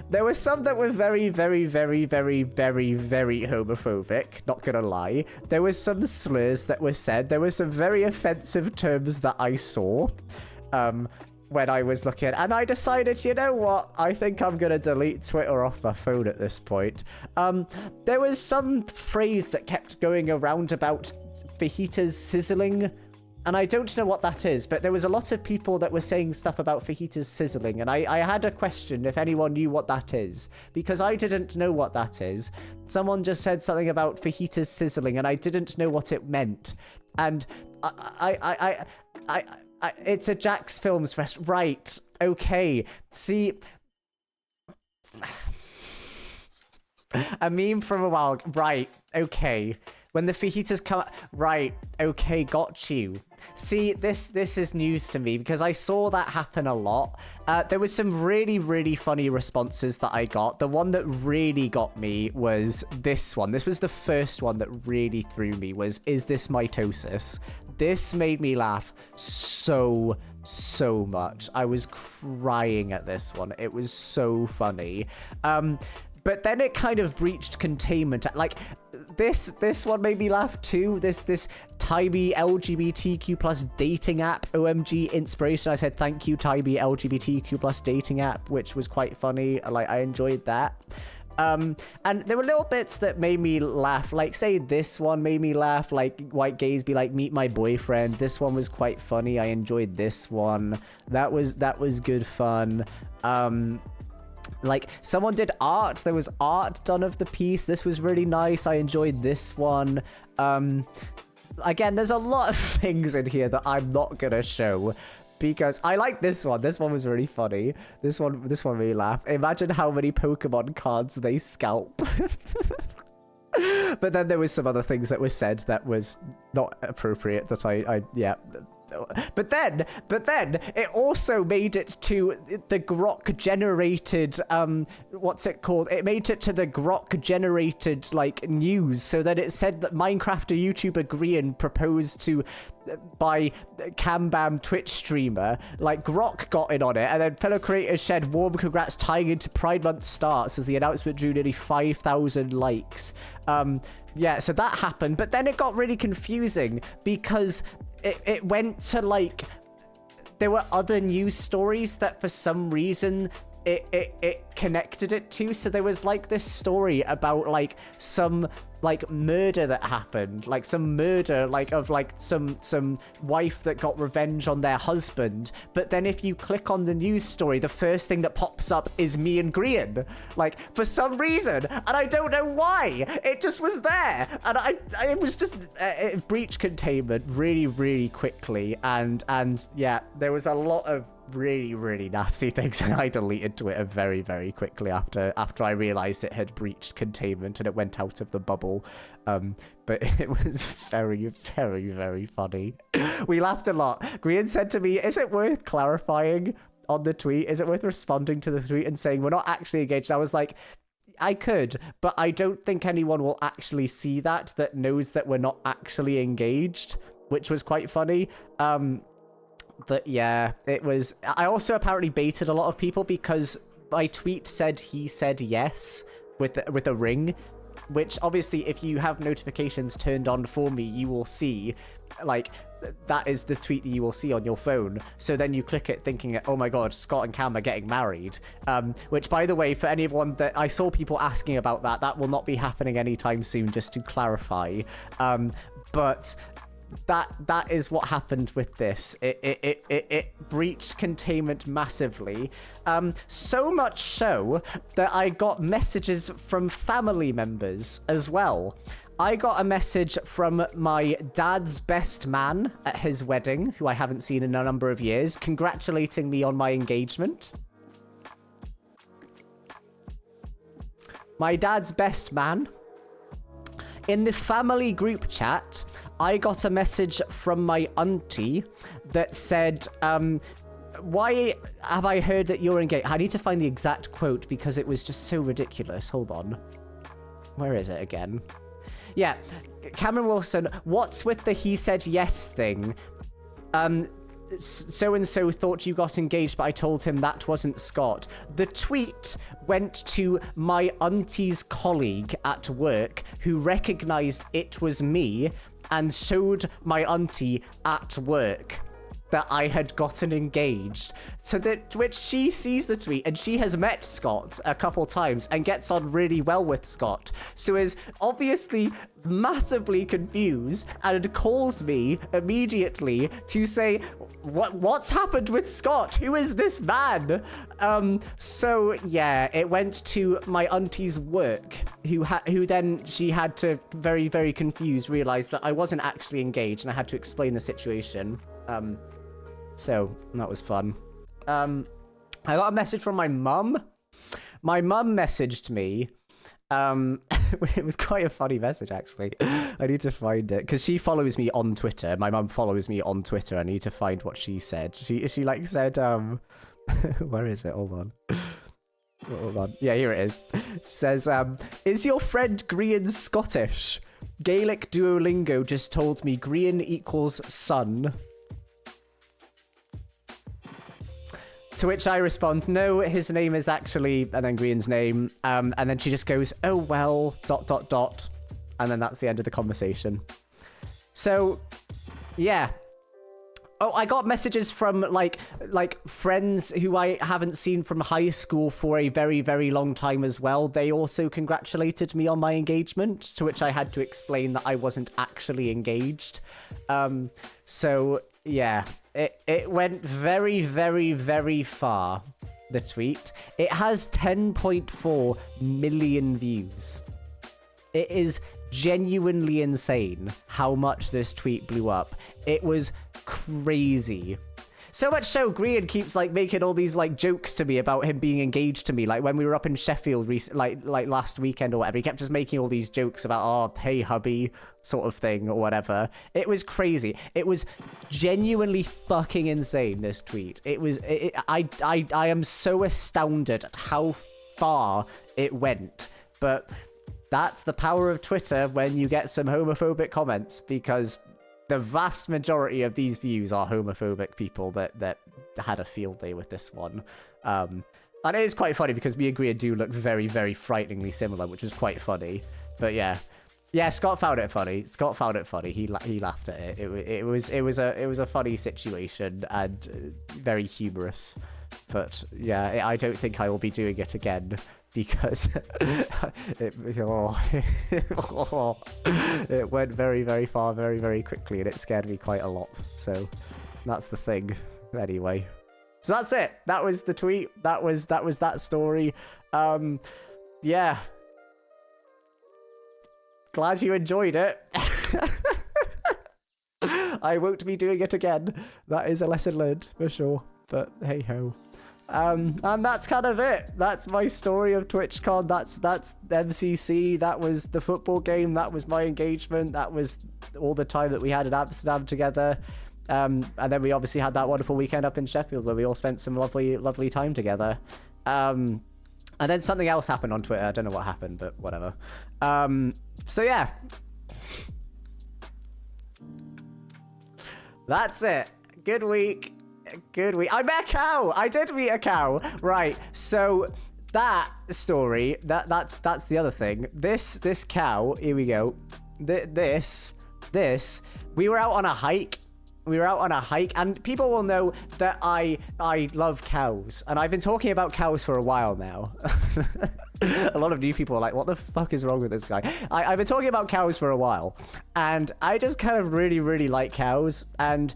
[SPEAKER 1] There were some that were very, very, very, very, very, very homophobic, not gonna lie. There was some slurs that were said. There were some very offensive terms that I saw when I was looking, and I decided, you know what, I think I'm gonna delete Twitter off my phone at this point. There was some phrase that kept going around about fajitas sizzling, and I don't know what that is, but there was a lot of people that were saying stuff about fajitas sizzling, and I had a question if anyone knew what that is, because I didn't know what that is. Someone just said something about fajitas sizzling, and I didn't know what it meant, and it's a Jack's Films Fest. Right. Okay. See. A meme from a while. Right. Okay. When the fajitas come... Right. Okay. Got you. See, this is news to me because I saw that happen a lot. There was some really, really funny responses that I got. The one that really got me was this one. This was the first one that really threw me was, is this mitosis? This made me laugh so much. I was crying at this one. It was so funny. But then it kind of breached containment. Like, this one made me laugh too. This Tybee LGBTQ plus dating app, OMG inspiration. I said, thank you, Tybee LGBTQ plus dating app, which was quite funny. Like, I enjoyed that. And there were little bits that made me laugh, like say this one made me laugh, like white gays be like, meet my boyfriend. This one was quite funny. I enjoyed this one. That was good fun. Like someone did art. There was art done of the piece. This was really nice. I enjoyed this one. Again, there's a lot of things in here that I'm not gonna show, because I like this one. This one was really funny. This one made me laugh. Imagine how many Pokemon cards they scalp. But then there was some other things that were said that was not appropriate that yeah. But then it also made it to the Grok generated what's it called? It made it to the Grok generated like news, so that it said that Minecrafter YouTuber Grian proposed to by Cambam Twitch streamer. Like Grok got in on it, and then fellow creators shared warm congrats tying into Pride Month starts as the announcement drew nearly 5,000 likes. Yeah, so that happened, but then it got really confusing because it went to like, there were other news stories that for some reason it connected it to. So there was like this story about like some like murder that happened, like some murder like of like some wife that got revenge on their husband. But then if you click on the news story, the first thing that pops up is me and Grian, like for some reason, and I don't know why. It just was there, and it was just it breached containment really quickly, and yeah, there was a lot of really nasty things, and I deleted Twitter very quickly after I realized it had breached containment and it went out of the bubble. But it was very funny. We laughed a lot. Grian said to me, is it worth clarifying on the tweet? Is it worth responding to the tweet and saying we're not actually engaged? I was like, I could, but I don't think anyone will actually see that knows that we're not actually engaged, which was quite funny. But yeah, it was. I also apparently baited a lot of people because my tweet said he said yes with a ring, which obviously if you have notifications turned on for me, you will see, like, that is the tweet that you will see on your phone. So then you click it thinking, oh my god, Scott and Cam are getting married. Which, by the way, for anyone that I saw people asking about that will not be happening anytime soon, just to clarify. But that is what happened with this. It breached containment massively, so much so that I got messages from family members as well. I got a message from my dad's best man at his wedding, who I haven't seen in a number of years, congratulating me on my engagement. My dad's best man. In the family group chat, I got a message from my auntie that said, why have I heard that you're engaged? I need to find the exact quote because it was just so ridiculous. Hold on. Where is it again? yeah, Cameron Wilson, what's with the he said yes thing? So-and-so thought you got engaged, but I told him that wasn't Scott. The tweet went to my auntie's colleague at work who recognized it was me and showed my auntie at work that I had gotten engaged. So that which she sees the tweet, and she has met Scott a couple times and gets on really well with Scott. So is obviously massively confused and calls me immediately to say, what's happened with Scott? Who is this man? So yeah, it went to my auntie's work, who then she had to very, very confused realize that I wasn't actually engaged, and I had to explain the situation. So that was fun. I got a message from my mum. My mum messaged me. It was quite a funny message, actually. I need to find it because she follows me on Twitter. My mum follows me on Twitter. I need to find what she said. She like said, where is it? Hold on. Yeah, here it is. It says, is your friend Grian Scottish? Gaelic Duolingo just told me Grian equals son. To which I respond, no, his name is actually, and then Grian's name, and then she just goes, oh well, ... and then that's the end of the conversation. So, yeah. Oh, I got messages from, like friends who I haven't seen from high school for a very, very long time as well. They also congratulated me on my engagement, to which I had to explain that I wasn't actually engaged. So, yeah. It went very, very, very far, the tweet. It has 10.4 million views. It is genuinely insane how much this tweet blew up. It was crazy. So much so, Grian keeps like making all these like jokes to me about him being engaged to me. Like when we were up in Sheffield, like last weekend or whatever, he kept just making all these jokes about, oh, hey hubby, sort of thing or whatever. It was crazy. It was genuinely fucking insane, this tweet. I am so astounded at how far it went. But that's the power of Twitter when you get some homophobic comments, because the vast majority of these views are homophobic people that had a field day with this one. And it is quite funny because me and Grian do look very, very frighteningly similar, which was quite funny. But yeah. Yeah, Scott found it funny. He laughed at it. It was a funny situation and very humorous. But yeah, I don't think I will be doing it again because it went very, very far, very, very quickly, and it scared me quite a lot. So that's the thing. Anyway, so that's it. That was the tweet. That was that story. Yeah. Glad you enjoyed it. I won't be doing it again. That is a lesson learned for sure. But hey ho. And that's kind of it. That's my story of TwitchCon. That's MCC. That was the football game. That was my engagement. That was all the time that we had in Amsterdam together. And then we obviously had that wonderful weekend up in Sheffield where we all spent some lovely, lovely time together. And then something else happened on Twitter. I don't know what happened, but whatever. So yeah. That's it. Good week. I met a cow. I did meet a cow. Right. So that story, that's the other thing. This cow, here we go. This, we were out on a hike. And people will know that I love cows. And I've been talking about cows for a while now. A lot of new people are like, what the fuck is wrong with this guy? I've been talking about cows for a while. And I just kind of really, really like cows. And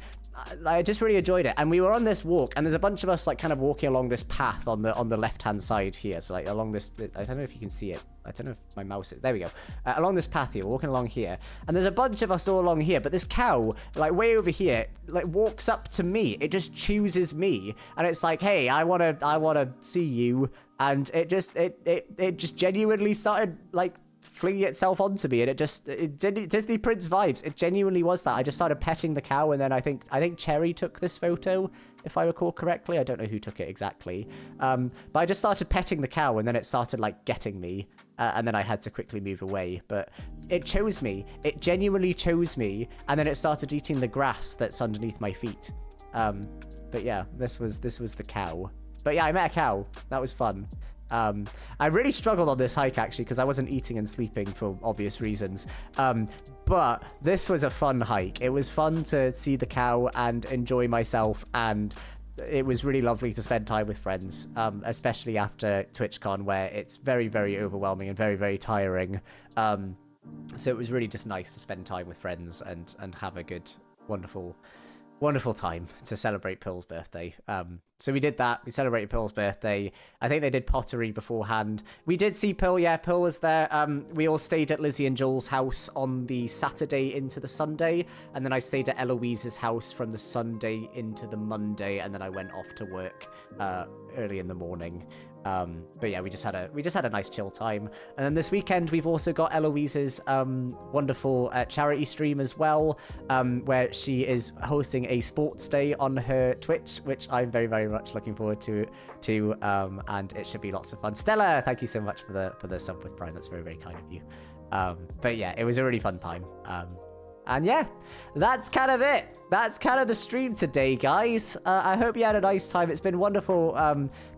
[SPEAKER 1] I just really enjoyed it. And we were on this walk, and there's a bunch of us like kind of walking along this path on the left-hand side here. So like along this, I don't know if you can see it. I don't know if my mouse is, there we go. Along this path here, we're walking along here, and there's a bunch of us all along here, but this cow, like way over here, like walks up to me. It just chooses me, and it's like, hey, I wanna see you, and it just genuinely started like flinging itself onto me, and it Disney Prince vibes. It genuinely was that. I just started petting the cow, and then I think Cherry took this photo, if I recall correctly. I don't know who took it exactly. But I just started petting the cow, and then it started like getting me. and then I had to quickly move away. But it chose me. It genuinely chose me, and then it started eating the grass that's underneath my feet. But yeah, this was the cow. But yeah, I met a cow. That was fun. I really struggled on this hike, actually, because I wasn't eating and sleeping for obvious reasons. But this was a fun hike. It was fun to see the cow and enjoy myself, and it was really lovely to spend time with friends, especially after TwitchCon, where it's very, very overwhelming and very, very tiring. So it was really just nice to spend time with friends and have a good, wonderful time to celebrate Pill's birthday. So we did that. We celebrated Pill's birthday. I think they did pottery beforehand. We did see Pill. Yeah, Pill was there. We all stayed at Lizzie and Joel's house on the Saturday into the Sunday, and then I stayed at Eloise's house from the Sunday into the Monday, and then I went off to work early in the morning. But yeah, we just had a nice chill time. And then this weekend we've also got Eloise's wonderful charity stream as well, where she is hosting a sports day on her Twitch, which I'm very, very much looking forward to, and it should be lots of fun. Stella, thank you so much for the sub with Prime. That's very, very kind of you. But yeah, it was a really fun time. And yeah, that's kind of it. That's kind of the stream today, guys. I hope you had a nice time. It's been wonderful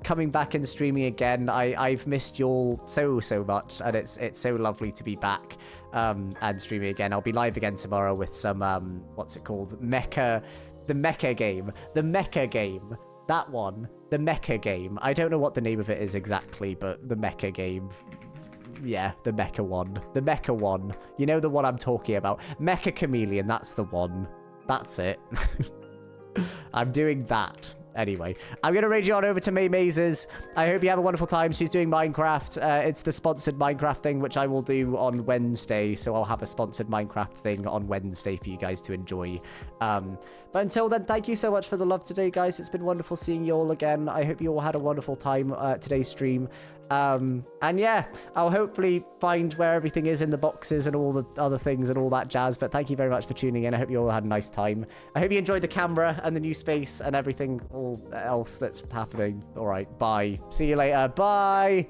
[SPEAKER 1] coming back and streaming again. I've missed you all so much, and it's so lovely to be back and streaming again. I'll be live again tomorrow with some, what's it called? The Mecha game. That one. The Mecha game. I don't know what the name of it is exactly, but the Mecha game. Yeah, the Mecha one. You know the one I'm talking about. Mecha Chameleon, that's the one. That's it. I'm doing that. Anyway, I'm going to raid you on over to May Mazes. I hope you have a wonderful time. She's doing Minecraft. It's the sponsored Minecraft thing, which I will do on Wednesday. So I'll have a sponsored Minecraft thing on Wednesday for you guys to enjoy. But until then, thank you so much for the love today, guys. It's been wonderful seeing you all again. I hope you all had a wonderful time today's stream. And yeah, I'll hopefully find where everything is in the boxes and all the other things and all that jazz. But thank you very much for tuning in. I hope you all had a nice time. I hope you enjoyed the camera and the new space and everything all else that's happening. All right, bye. See you later. Bye.